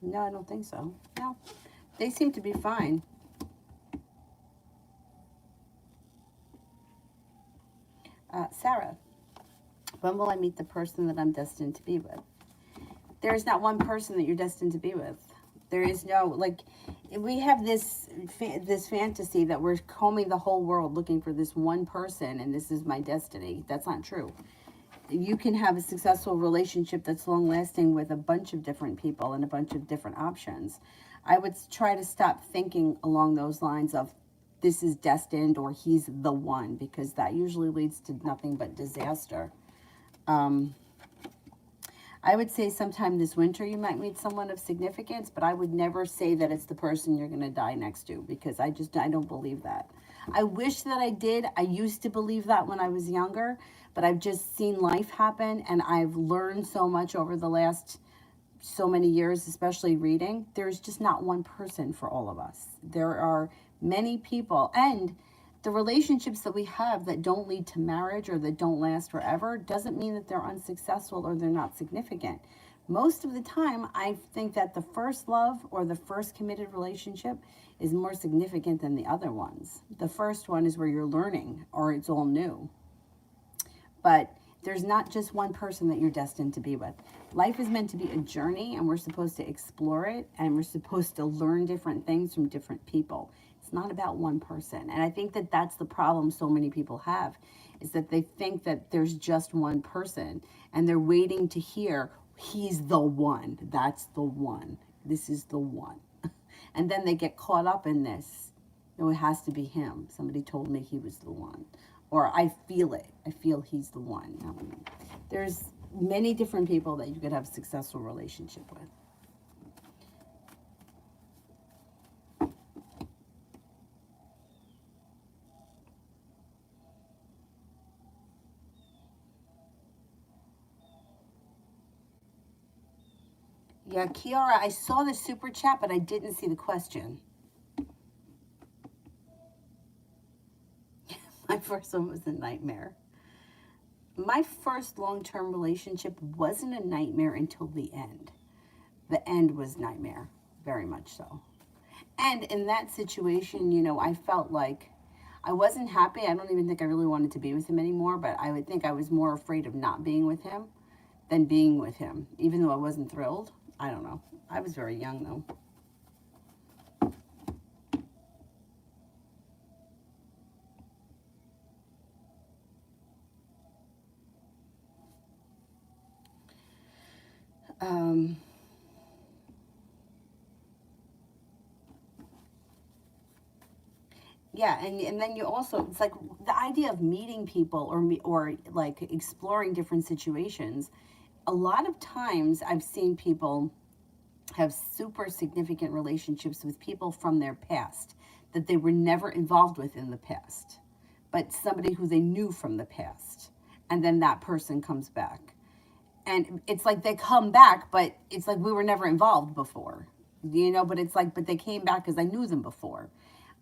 No, I don't think so. No, they seem to be fine. Sarah, when will I meet the person that I'm destined to be with? There is not one person that you're destined to be with. There is no, like, we have this fantasy that we're combing the whole world looking for this one person and this is my destiny. That's not true. You can have a successful relationship that's long lasting with a bunch of different people and a bunch of different options. I would try to stop thinking along those lines of this is destined or he's the one, because that usually leads to nothing but disaster. I would say sometime this winter you might meet someone of significance, but I would never say that it's the person you're going to die next to, because I don't believe that. I wish that I did. I used to believe that when I was younger, but I've just seen life happen, and I've learned so much over the last so many years, especially reading. There's just not one person for all of us. There are many people, and the relationships that we have that don't lead to marriage or that don't last forever doesn't mean that they're unsuccessful or they're not significant. Most of the time, I think that the first love or the first committed relationship is more significant than the other ones. The first one is where you're learning or it's all new. But there's not just one person that you're destined to be with. Life is meant to be a journey, and we're supposed to explore it, and we're supposed to learn different things from different people. It's not about one person. And I think that that's the problem so many people have, is that they think that there's just one person, and they're waiting to hear, he's the one. That's the one. This is the one. And then they get caught up in this. No, it has to be him. Somebody told me he was the one. Or I feel it. I feel he's the one. No. There's many different people that you could have a successful relationship with. Yeah, Kiara, I saw the super chat, but I didn't see the question. My first one was a nightmare. My first long-term relationship wasn't a nightmare until the end. The end was nightmare, very much so. And in that situation, you know, I felt like I wasn't happy. I don't even think I really wanted to be with him anymore, but I would think I was more afraid of not being with him than being with him, even though I wasn't thrilled. I don't know. I was very young, though. Yeah, and then you also, it's like the idea of meeting people or like exploring different situations. A lot of times I've seen people have super significant relationships with people from their past that they were never involved with in the past, but somebody who they knew from the past. And then that person comes back. And it's like they come back, but it's like we were never involved before, you know, but it's like, but they came back because I knew them before.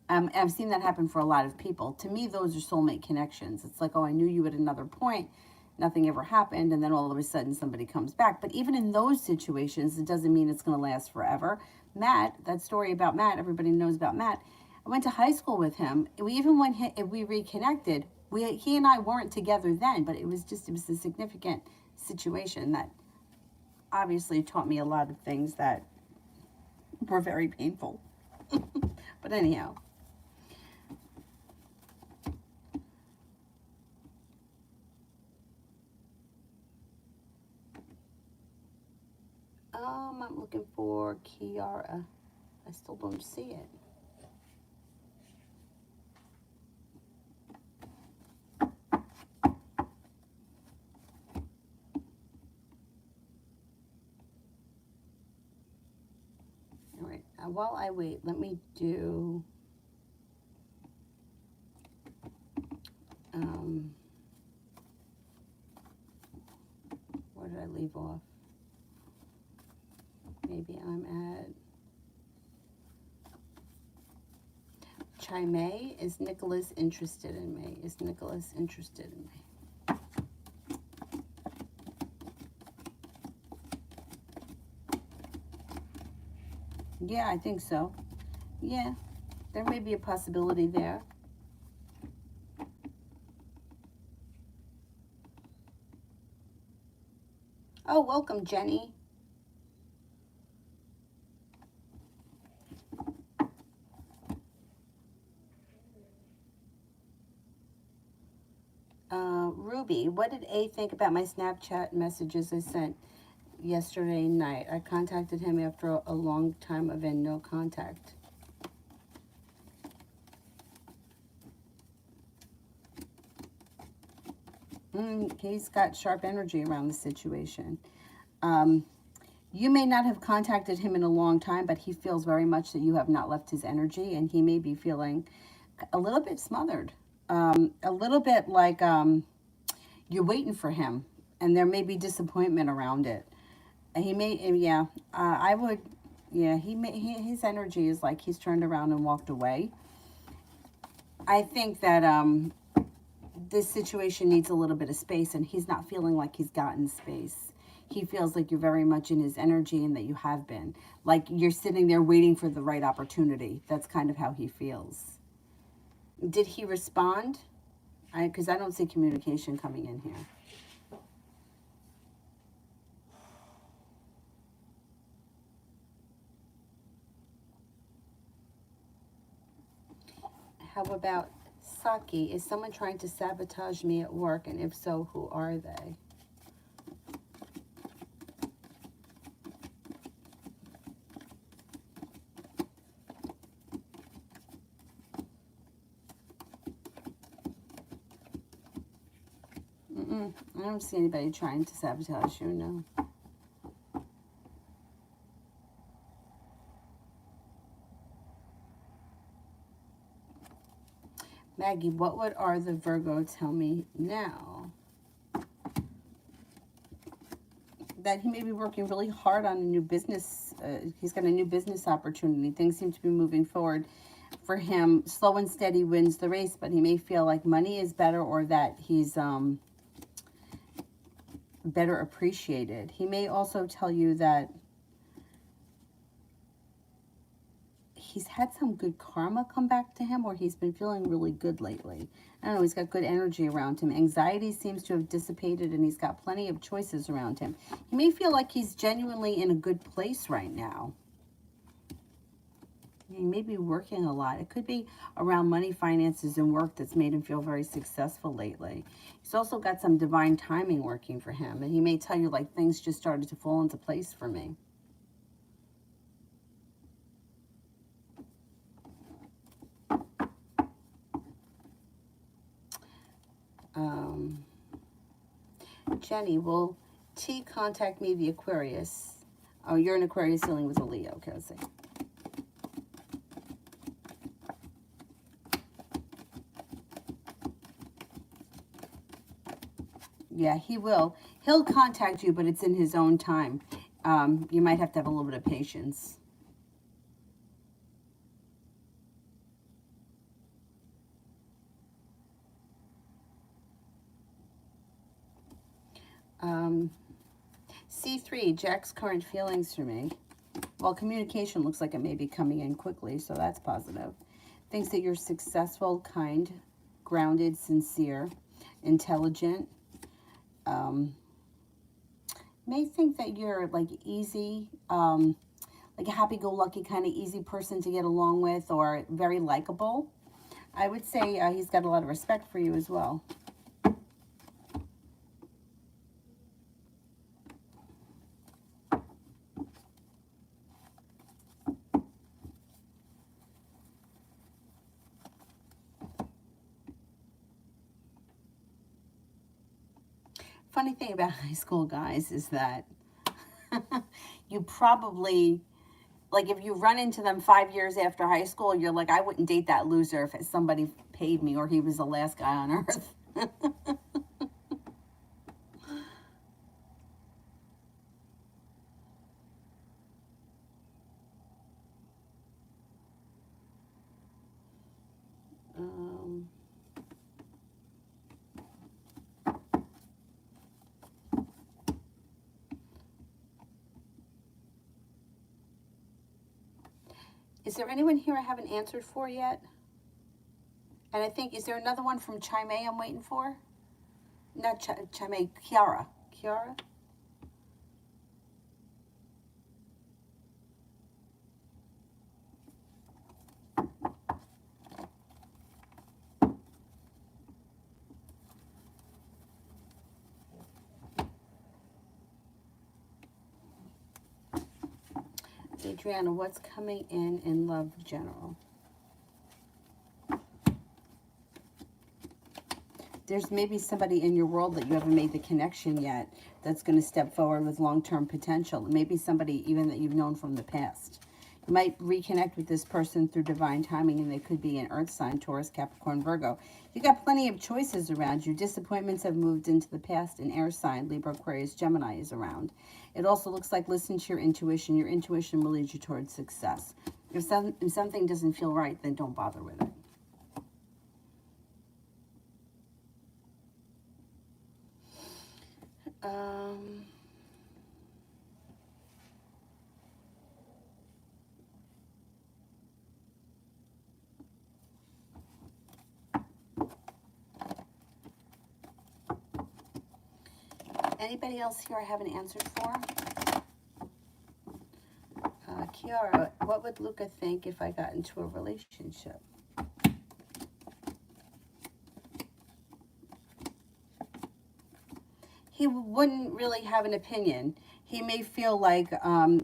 I've seen that happen for a lot of people. To me, those are soulmate connections. It's like, oh, I knew you at another point. Nothing ever happened. And then all of a sudden somebody comes back. But even in those situations, it doesn't mean it's going to last forever. Matt, that story about Matt, everybody knows about Matt. I went to high school with him. Even when we reconnected, he and I weren't together then, but it was a significant situation that obviously taught me a lot of things that were very painful. But anyhow. I'm looking for Kiara. I still don't see it. All right. While I wait, let me do. Where did I leave off? Maybe I'm at Chai. Is Nicholas interested in me? Is Nicholas interested in me? Yeah, I think so. Yeah, there may be a possibility there. Oh, welcome, Jenny. Ruby, what did A think about my Snapchat messages I sent yesterday night? I contacted him after a long time of no contact. He's got sharp energy around the situation. You may not have contacted him in a long time, but he feels very much that you have not left his energy, and he may be feeling a little bit smothered. A little bit like you're waiting for him, and there may be disappointment around it. He may, yeah, I would, yeah, his energy is like he's turned around and walked away. I think that this situation needs a little bit of space, and he's not feeling like he's gotten space. He feels like you're very much in his energy and that you have been. Like you're sitting there waiting for the right opportunity. That's kind of how he feels. Did he respond? Because I don't see communication coming in here. How about Saki? Is someone trying to sabotage me at work? And if so, who are they? I don't see anybody trying to sabotage you, no. Maggie, what would are the Virgo tell me now? That he may be working really hard on a new business. He's got a new business opportunity. Things seem to be moving forward for him. Slow and steady wins the race, but he may feel like money is better or that he's better appreciated. He may also tell you that he's had some good karma come back to him, or he's been feeling really good lately. I don't know, he's got good energy around him. Anxiety seems to have dissipated, and he's got plenty of choices around him. He may feel like he's genuinely in a good place right now. He may be working a lot. It could be around money, finances, and work that's made him feel very successful lately. He's also got some divine timing working for him. And he may tell you, like, things just started to fall into place for me. Jenny, will T contact me, the Aquarius? Oh, you're an Aquarius dealing with a Leo. Okay, let's see. Yeah, he will. He'll contact you, but it's in his own time. You might have to have a little bit of patience. C3, Jack's current feelings for me. Well, communication looks like it may be coming in quickly, so that's positive. Thinks that you're successful, kind, grounded, sincere, intelligent. May think that you're like easy, like a happy-go-lucky kind of easy person to get along with, or very likable. I would say he's got a lot of respect for you as well. Funny thing about high school guys is that you probably, like if you run into them 5 years after high school, you're like, I wouldn't date that loser if somebody paid me or he was the last guy on earth. um, is there anyone here I haven't answered for yet? And I think, is there another one from Chime I'm waiting for? Not Chime, Kiara. Kiara? Adriana, what's coming in love general? There's maybe somebody in your world that you haven't made the connection yet that's going to step forward with long-term potential. Maybe somebody even that you've known from the past. You might reconnect with this person through divine timing, and they could be an earth sign, Taurus, Capricorn, Virgo. You got plenty of choices around you. Disappointments have moved into the past. An air sign, Libra, Aquarius, Gemini is around. It also looks like listen to your intuition. Your intuition will lead you towards success. If something doesn't feel right, then don't bother with it. Anybody else here I haven't answered for? Kiara, what would Luca think if I got into a relationship? He wouldn't really have an opinion. He may feel like,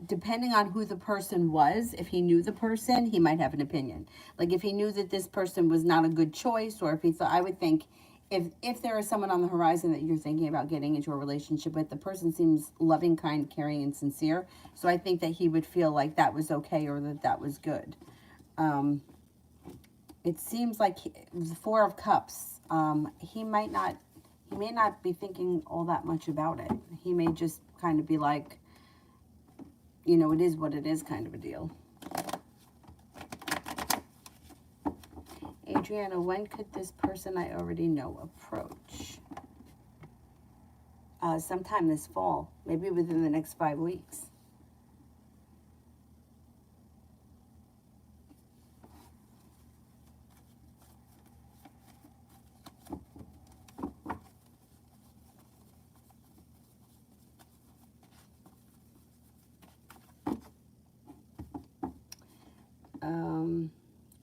depending on who the person was, if he knew the person, he might have an opinion. Like if he knew that this person was not a good choice, or if he thought, I would think, if there is someone on the horizon that you're thinking about getting into a relationship with, the person seems loving, kind, caring, and sincere. So I think that he would feel like that was okay, or that was good. It seems like the Four of Cups. He may not be thinking all that much about it. He may just kind of be like, you know, it is what it is kind of a deal. Adriana, when could this person I already know approach? Sometime this fall, maybe within the next 5 weeks.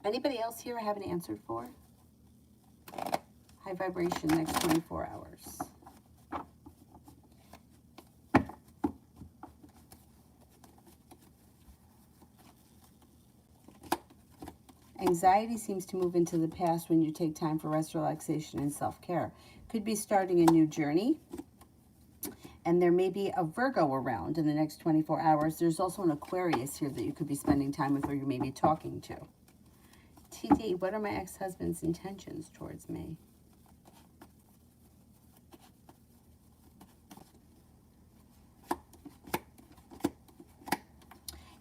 Anybody else here I haven't answered for? High vibration next 24 hours. Anxiety seems to move into the past when you take time for rest, relaxation, and self-care. Could be starting a new journey. And there may be a Virgo around in the next 24 hours. There's also an Aquarius here that you could be spending time with, or you may be talking to. TD, what are my ex-husband's intentions towards me?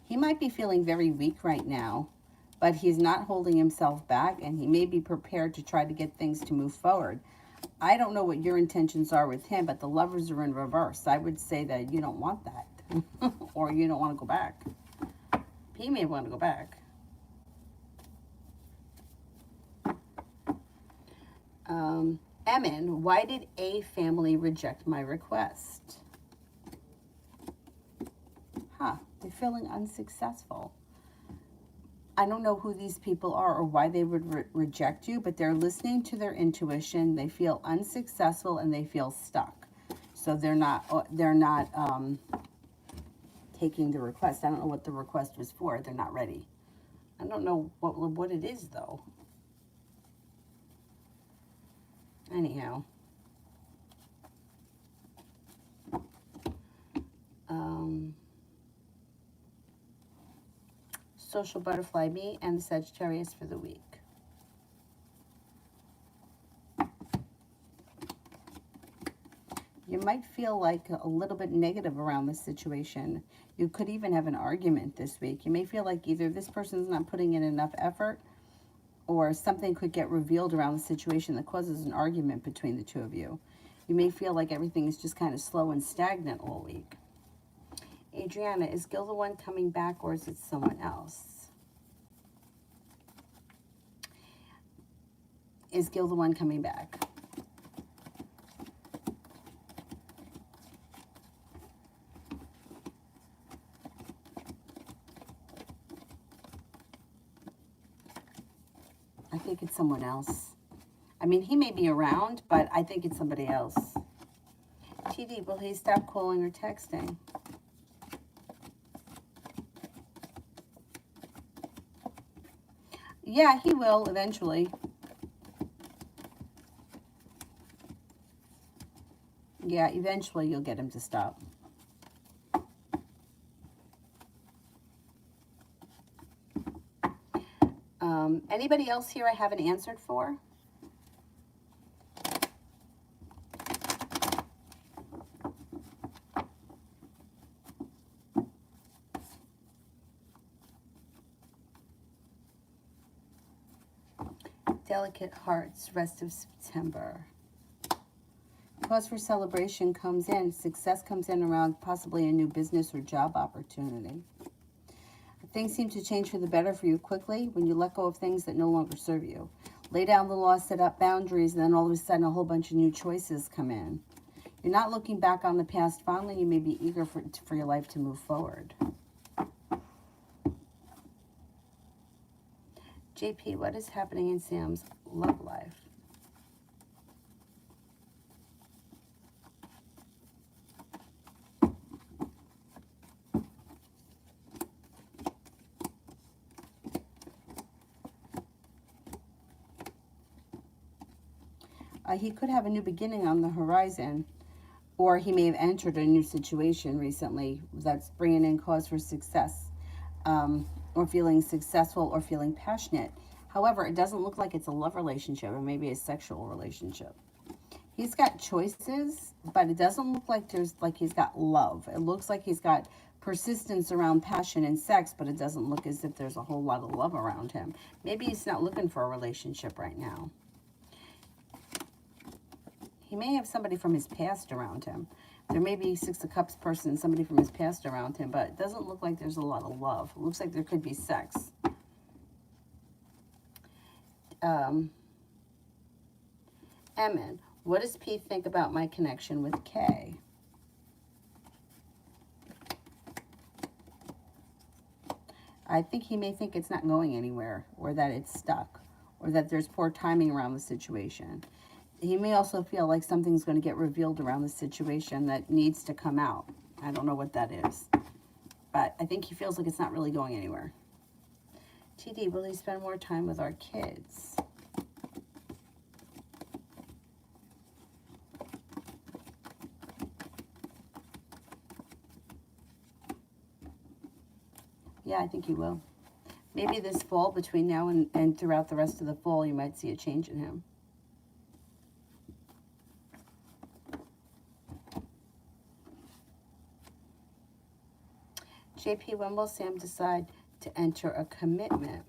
He might be feeling very weak right now, but he's not holding himself back, and he may be prepared to try to get things to move forward. I don't know what your intentions are with him, but the lovers are in reverse. I would say that you don't want that, or you don't want to go back. He may want to go back. Emin, why did a family reject my request? They're feeling unsuccessful. I don't know who these people are or why they would reject you, but they're listening to their intuition. They feel unsuccessful and they feel stuck. So they're not taking the request. I don't know what the request was for. They're not ready. I don't know what it is though. Anyhow. Social butterfly, me and the Sagittarius for the week. might feel like a little bit negative around this situation. You could even have an argument this week. You may feel like either this person's not putting in enough effort, or something could get revealed around the situation that causes an argument between the two of you. You may feel like everything is just kind of slow and stagnant all week. Adriana, is Gil the one coming back, or is it someone else? Is Gil the one coming back? I think it's someone else. I mean, he may be around, but I think it's somebody else. TD, will he stop calling or texting? Yeah, he will eventually. Yeah, eventually you'll get him to stop. Anybody else here I haven't answered for? Delicate Hearts, rest of September. Cause for celebration comes in. Success comes in around possibly a new business or job opportunity. Things seem to change for the better for you quickly when you let go of things that no longer serve you. Lay down the law, set up boundaries, and then all of a sudden a whole bunch of new choices come in. You're not looking back on the past fondly. You may be eager for your life to move forward. JP, what is happening in Sam's love life? He could have a new beginning on the horizon, or he may have entered a new situation recently that's bringing in cause for success, or feeling successful or feeling passionate. However, it doesn't look like it's a love relationship or maybe a sexual relationship. He's got choices, but it doesn't look like he's got love. It looks like he's got persistence around passion and sex, but it doesn't look as if there's a whole lot of love around him. Maybe he's not looking for a relationship right now. He may have somebody from his past around him. There may be Six of Cups person, somebody from his past around him, but it doesn't look like there's a lot of love. It looks like there could be sex. Emin, what does P think about my connection with K? I think he may think it's not going anywhere, or that it's stuck, or that there's poor timing around the situation. He may also feel like something's going to get revealed around the situation that needs to come out. I don't know what that is. But I think he feels like it's not really going anywhere. TD, will he spend more time with our kids? Yeah, I think he will. Maybe this fall, between now and throughout the rest of the fall, you might see a change in him. JP, when will Sam decide to enter a commitment?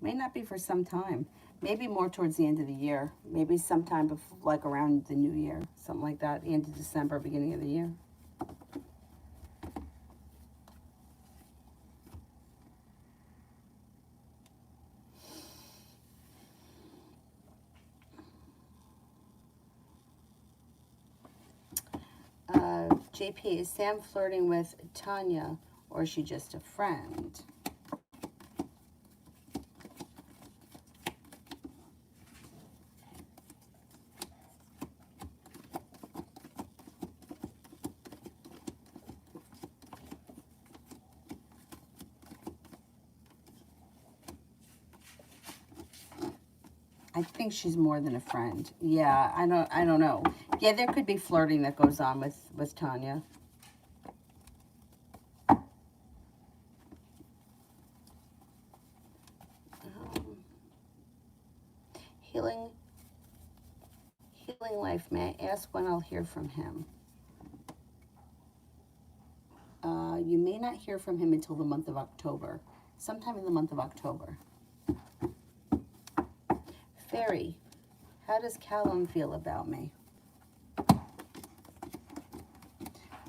May not be for some time. Maybe more towards the end of the year. Maybe sometime before, like around the new year. Something like that. The end of December, beginning of the year. JP, is Sam flirting with Tanya, or is she just a friend? I think she's more than a friend. Yeah, I don't know. Yeah, there could be flirting that goes on with Tanya. Healing life. May I ask when I'll hear from him? You may not hear from him until the month of October. Sometime in the month of October. Fairy, how does Callum feel about me?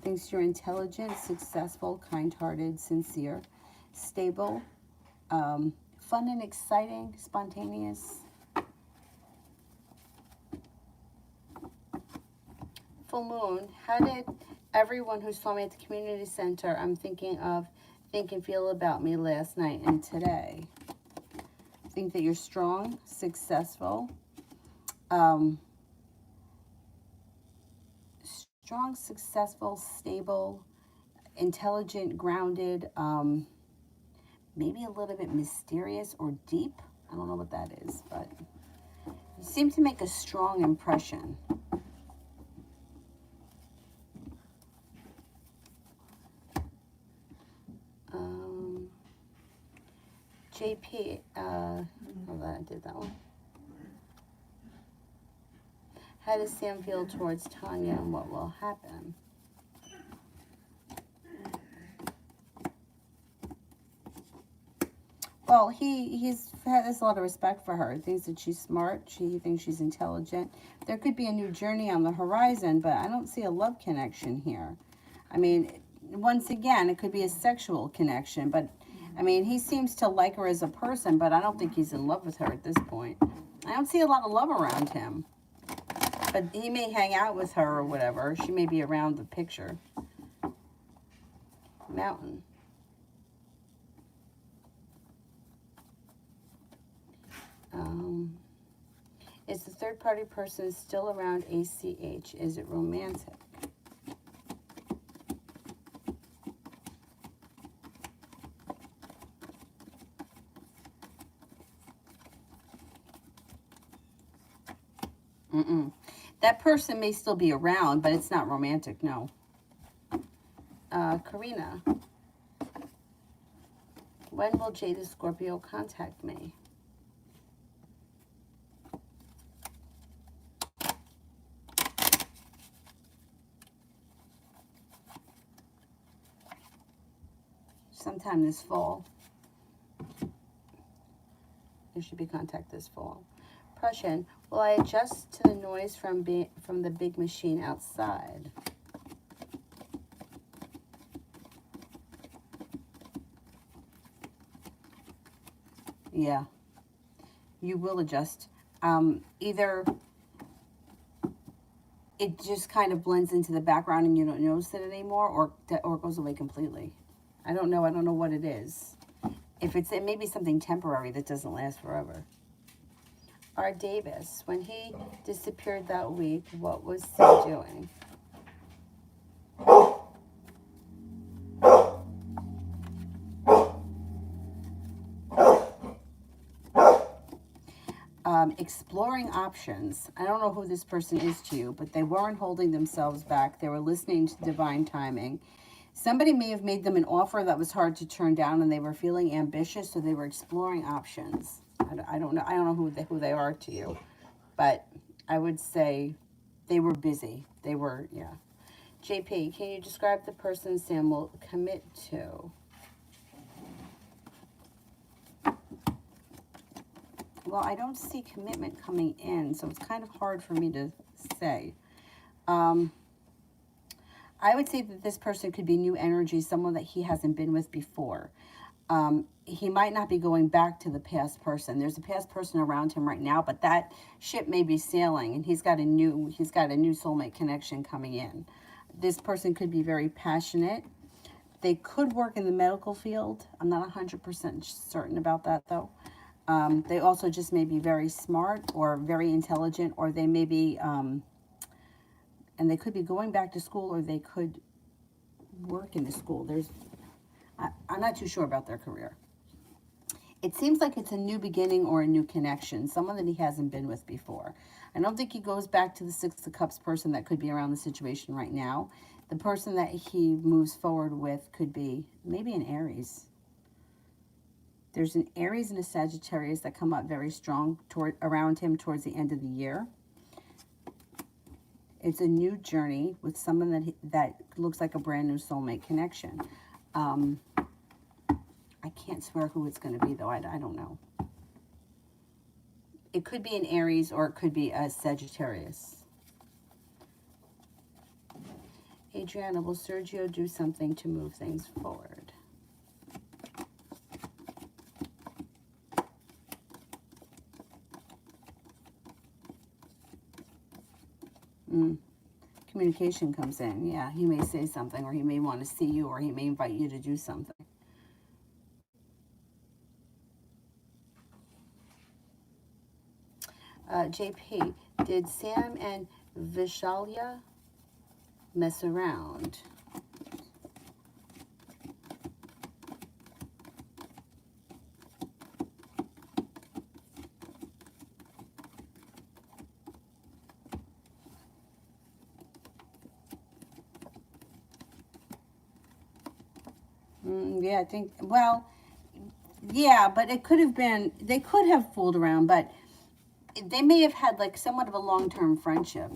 Thinks you're intelligent, successful, kind-hearted, sincere, stable, fun and exciting, spontaneous. Full moon, how did everyone who saw me at the community center I'm thinking of think and feel about me last night and today? Think that you're strong, successful, stable, intelligent, grounded, maybe a little bit mysterious or deep. I don't know what that is, but you seem to make a strong impression. JP, hold on, I did that one. How does Sam feel towards Tanya and what will happen? Well, he has a lot of respect for her. He thinks that she's smart. He thinks she's intelligent. There could be a new journey on the horizon, but I don't see a love connection here. I mean, once again, it could be a sexual connection, but I mean, he seems to like her as a person, but I don't think he's in love with her at this point. I don't see a lot of love around him. But he may hang out with her or whatever. She may be around the picture. Mountain. Is the third party person still around ACH? Is it romantic? That person may still be around, but it's not romantic, no. Karina. When will Jada Scorpio contact me? Sometime this fall. There should be contact this fall. Prussian, will I adjust to the noise from the big machine outside? Yeah, you will adjust. Either it just kind of blends into the background and you don't notice it anymore, or it goes away completely. I don't know what it is. It may be something temporary that doesn't last forever. R. Davis, when he disappeared that week, what was he doing? Exploring options. I don't know who this person is to you, but they weren't holding themselves back. They were listening to divine timing. Somebody may have made them an offer that was hard to turn down, and they were feeling ambitious, so they were exploring options. I don't know who they are to you, but I would say they were busy. They were, yeah. JP, can you describe the person Sam will commit to? Well, I don't see commitment coming in, so it's kind of hard for me to say. I would say that this person could be new energy, someone that he hasn't been with before. He might not be going back to the past person. There's a past person around him right now, but that ship may be sailing, and he's got a new soulmate connection coming in. This person could be very passionate. They could work in the medical field. I'm not 100% certain about that, though. They also just may be very smart or very intelligent, or they may be, and they could be going back to school, or they could work in the school. I'm not too sure about their career. It seems like it's a new beginning or a new connection, someone that he hasn't been with before. I don't think he goes back to the Six of Cups person that could be around the situation right now. The person that he moves forward with could be maybe an Aries. There's an Aries and a Sagittarius that come up very strong around him towards the end of the year. It's a new journey with someone that looks like a brand new soulmate connection. I can't swear who it's going to be, though. I don't know. It could be an Aries or it could be a Sagittarius. Adriana, will Sergio do something to move things forward? Communication comes in. Yeah, he may say something, or he may want to see you, or he may invite you to do something. JP, did Sam and Vishalya mess around? Yeah, I think, well, yeah, but it could have been, they could have fooled around, but they may have had like somewhat of a long-term friendship.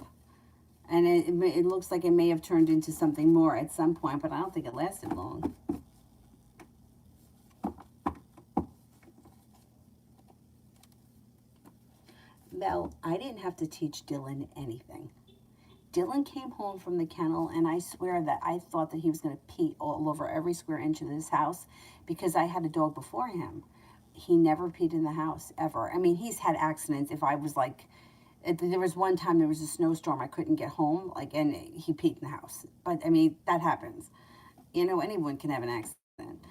And it looks like it may have turned into something more at some point, but I don't think it lasted long. Mel, I didn't have to teach Dylan anything. Dylan came home from the kennel, and I swear that I thought that he was going to pee all over every square inch of this house because I had a dog before him. He never peed in the house, ever. I mean, he's had accidents. If I was like, there was one time there was a snowstorm, I couldn't get home, like, and he peed in the house. But, I mean, that happens. You know, anyone can have an accident.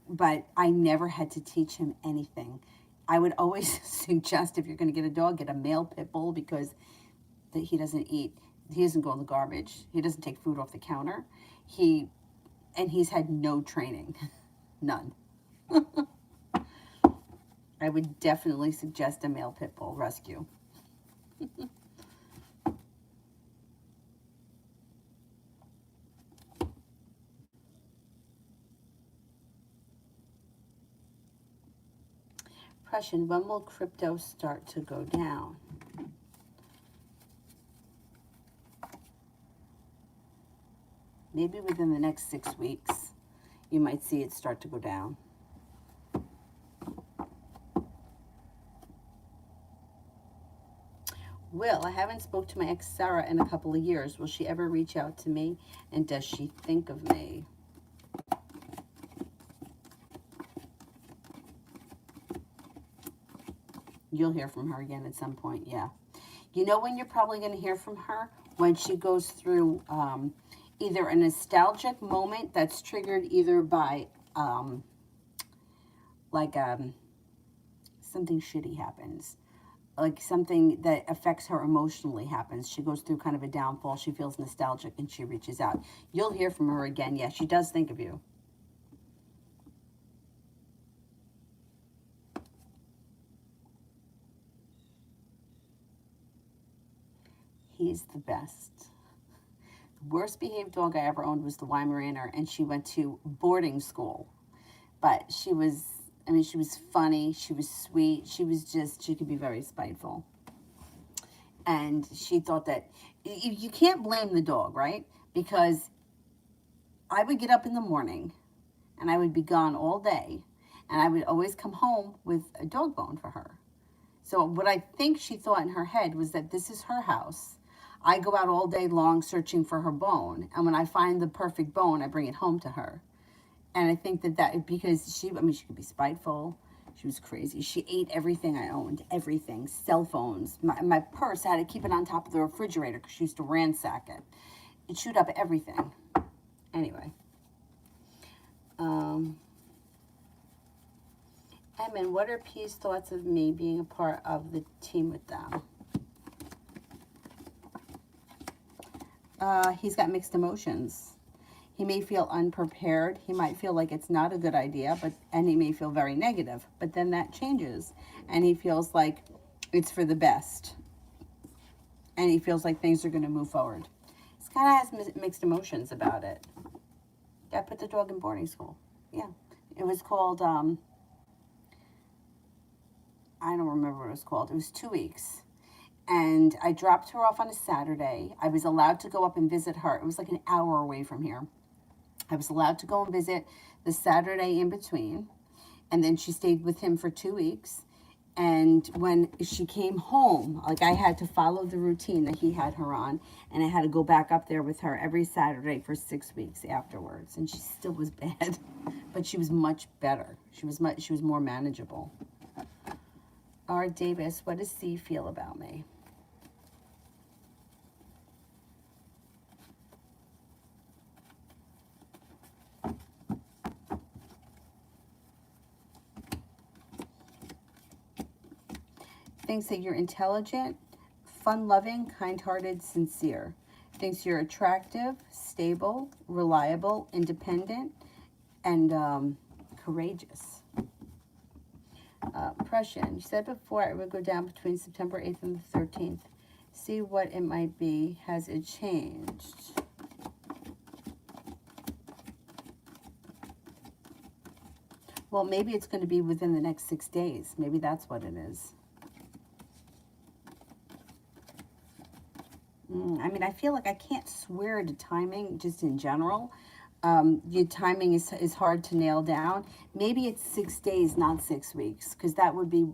But I never had to teach him anything. I would always suggest if you're going to get a dog, get a male pit bull because that he doesn't eat, he doesn't go in the garbage, he doesn't take food off the counter, and he's had no training, none. I would definitely suggest a male pit bull rescue. Prussian, when will crypto start to go down? Maybe within the next 6 weeks, you might see it start to go down. Will, I haven't spoke to my ex Sarah in a couple of years. Will she ever reach out to me? And does she think of me? You'll hear from her again at some point, yeah. You know when you're probably going to hear from her? When she goes through either a nostalgic moment that's triggered either by something shitty happens, like something that affects her emotionally happens. She goes through kind of a downfall. She feels nostalgic and she reaches out. You'll hear from her again. Yeah, she does think of you. He's the best. The worst behaved dog I ever owned was the Weimaraner, and she went to boarding school. But she was, I mean, she was funny, she was sweet, she could be very spiteful. And she thought that, you can't blame the dog, right? Because I would get up in the morning, and I would be gone all day, and I would always come home with a dog bone for her. So what I think she thought in her head was that this is her house. I go out all day long searching for her bone, and when I find the perfect bone, I bring it home to her. And I think that because she could be spiteful. She was crazy. She ate everything I owned, everything, cell phones. My purse, I had to keep it on top of the refrigerator because she used to ransack it. It chewed up everything. Anyway. Emin, what are P's thoughts of me being a part of the team with them? He's got mixed emotions. He may feel unprepared. He might feel like it's not a good idea, and he may feel very negative. But then that changes, and he feels like it's for the best. And he feels like things are going to move forward. This kind of has mixed emotions about it. I put the dog in boarding school. Yeah. It was called I don't remember what it was called. It was 2 weeks. And I dropped her off on a Saturday. I was allowed to go up and visit her. It was like an hour away from here. I was allowed to go and visit the Saturday in between. And then she stayed with him for 2 weeks. And when she came home, like I had to follow the routine that he had her on. And I had to go back up there with her every Saturday for 6 weeks afterwards. And she still was bad, but she was much better. She was more manageable. R. Davis, what does C feel about me? Thinks that you're intelligent, fun-loving, kind-hearted, sincere. Thinks you're attractive, stable, reliable, independent, and courageous. Prussian. You said before it would go down between September 8th and the 13th. See what it might be. Has it changed? Well, maybe it's going to be within the next 6 days. Maybe that's what it is. I mean, I feel like I can't swear to timing just in general. Your timing is hard to nail down. Maybe it's 6 days, not 6 weeks, because that would be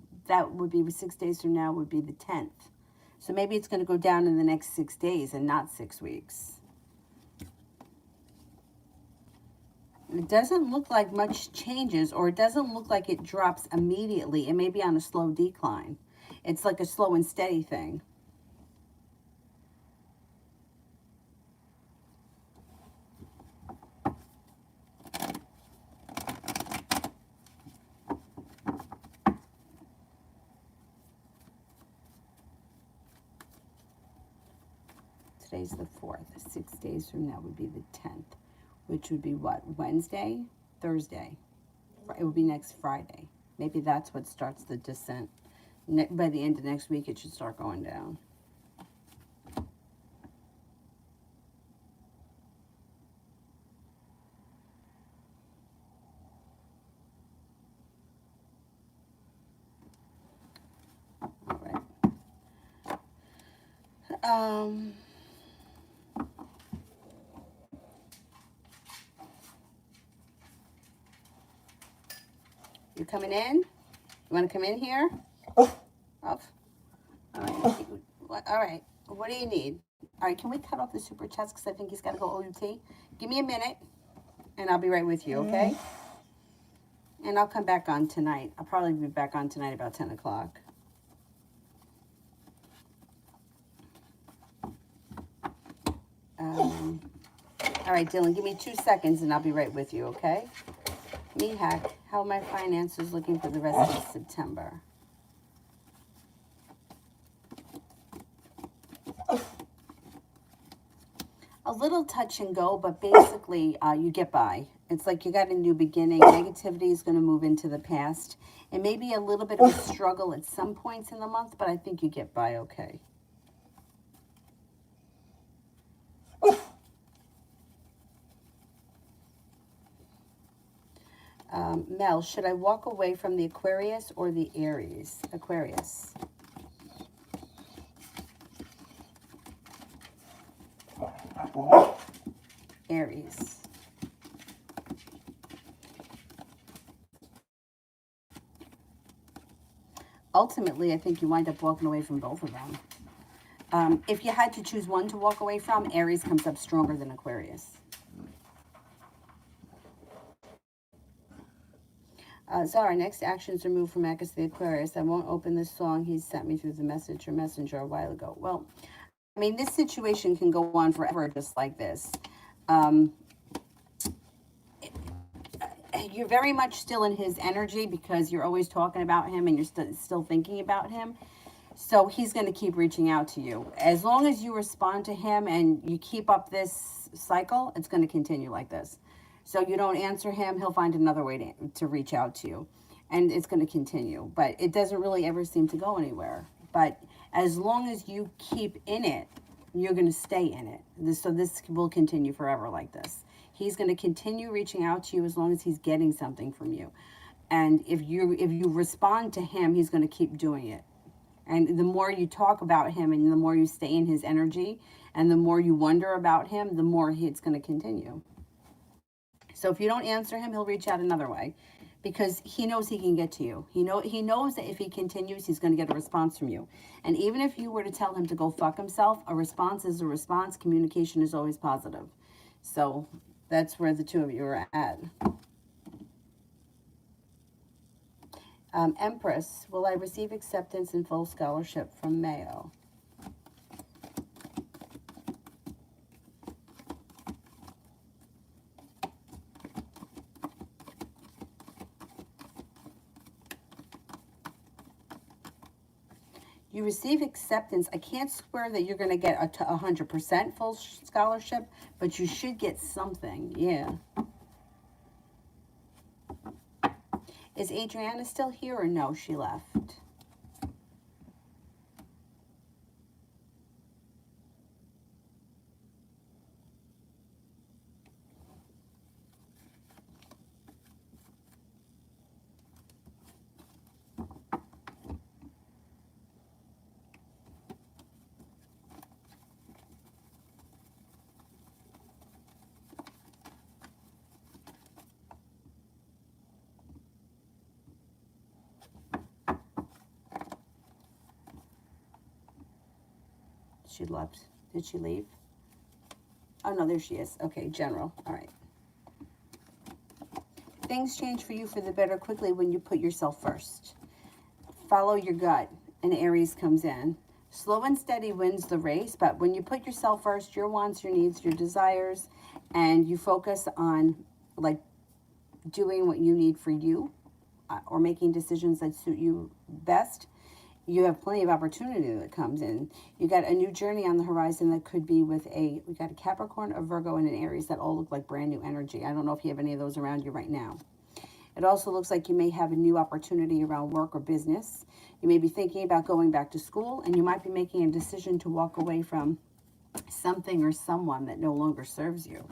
6 days from now would be the 10th. So maybe it's going to go down in the next 6 days and not 6 weeks. It doesn't look like much changes, or it doesn't look like it drops immediately. It may be on a slow decline. It's like a slow and steady thing. Today's the 4th. 6 days from now would be the 10th, which would be what? Wednesday? Thursday. It would be next Friday. Maybe that's what starts the descent. By the end of next week, it should start going down. All right. You coming in? You want to come in here? Off. All right. All right. What do you need? All right. Can we cut off the super chats because I think he's got to go OUT? Give me a minute, and I'll be right with you. Okay. And I'll come back on tonight. I'll probably be back on tonight about 10 o'clock. All right, Dylan, give me 2 seconds and I'll be right with you, okay? Mihak, how are my finances looking for the rest of September? A little touch and go, but basically you get by. It's like you got a new beginning. Negativity is going to move into the past. It may be a little bit of a struggle at some points in the month, but I think you get by okay. Mel, should I walk away from the Aquarius or the Aries? Aquarius. Aries. Ultimately, I think you wind up walking away from both of them. If you had to choose one to walk away from, Aries comes up stronger than Aquarius. Zara, next actions are moved from Marcus to the Aquarius. I won't open this song. He sent me through the messenger a while ago. Well, I mean, this situation can go on forever just like this. You're very much still in his energy because you're always talking about him and you're still thinking about him. So he's going to keep reaching out to you. As long as you respond to him and you keep up this cycle, it's going to continue like this. So you don't answer him, he'll find another way to reach out to you. And it's going to continue. But it doesn't really ever seem to go anywhere. But as long as you keep in it, you're going to stay in it. So this will continue forever like this. He's going to continue reaching out to you as long as he's getting something from you. And if you respond to him, he's going to keep doing it. And the more you talk about him and the more you stay in his energy and the more you wonder about him, the more it's going to continue. So if you don't answer him, he'll reach out another way because he knows he can get to you. He knows that if he continues, he's going to get a response from you. And even if you were to tell him to go fuck himself, a response is a response. Communication is always positive. So that's where the two of you are at. Empress, will I receive acceptance and full scholarship from Mayo? You receive acceptance. I can't swear that you're going to get a 100% full scholarship, but you should get something. Yeah. Is Adriana still here or no? She left. She left. Did she leave? Oh, no, there she is. Okay, general. All right. Things change for you for the better quickly when you put yourself first. Follow your gut, and Aries comes in. Slow and steady wins the race, but when you put yourself first, your wants, your needs, your desires, and you focus on, like, doing what you need for you or making decisions that suit you best, you have plenty of opportunity that comes in. You got a new journey on the horizon that could be with we got a Capricorn, a Virgo, and an Aries that all look like brand new energy. I don't know if you have any of those around you right now. It also looks like you may have a new opportunity around work or business. You may be thinking about going back to school, and you might be making a decision to walk away from something or someone that no longer serves you.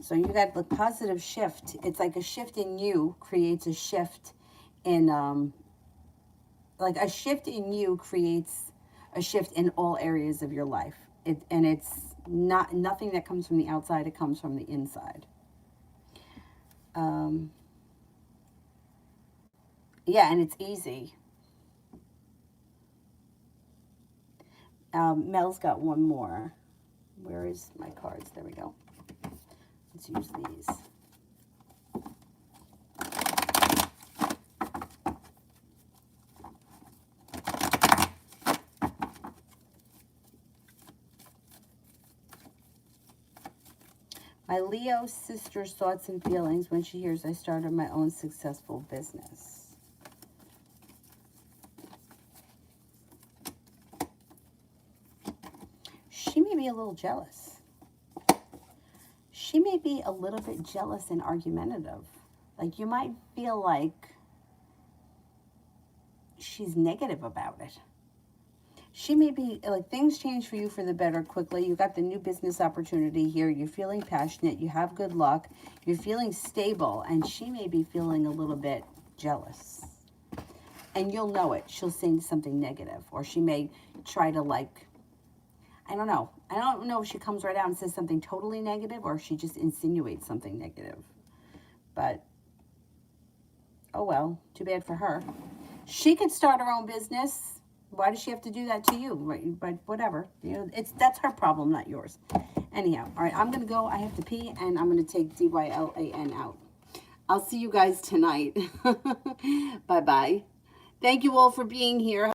So you got the positive shift. It's like a shift in you creates a shift in like a shift in you creates a shift in all areas of your life. And it's not nothing that comes from the outside, it comes from the inside. Yeah, and it's easy. Mel's got one more. Where is my cards? There we go. Let's use these. My Leo sister's thoughts and feelings when she hears I started my own successful business. She may be a little jealous. She may be a little bit jealous and argumentative. Like you might feel like she's negative about it. She may be, like, things change for you for the better quickly. You got the new business opportunity here. You're feeling passionate. You have good luck. You're feeling stable. And she may be feeling a little bit jealous. And you'll know it. She'll say something negative. Or she may try to, like, I don't know. I don't know if she comes right out and says something totally negative or if she just insinuates something negative. But, oh well, too bad for her. She could start her own business. Why does she have to do that to you? Right? But whatever. You know, that's her problem, not yours. Anyhow, all right, I'm going to go. I have to pee, and I'm going to take DYLAN out. I'll see you guys tonight. Bye-bye. Thank you all for being here.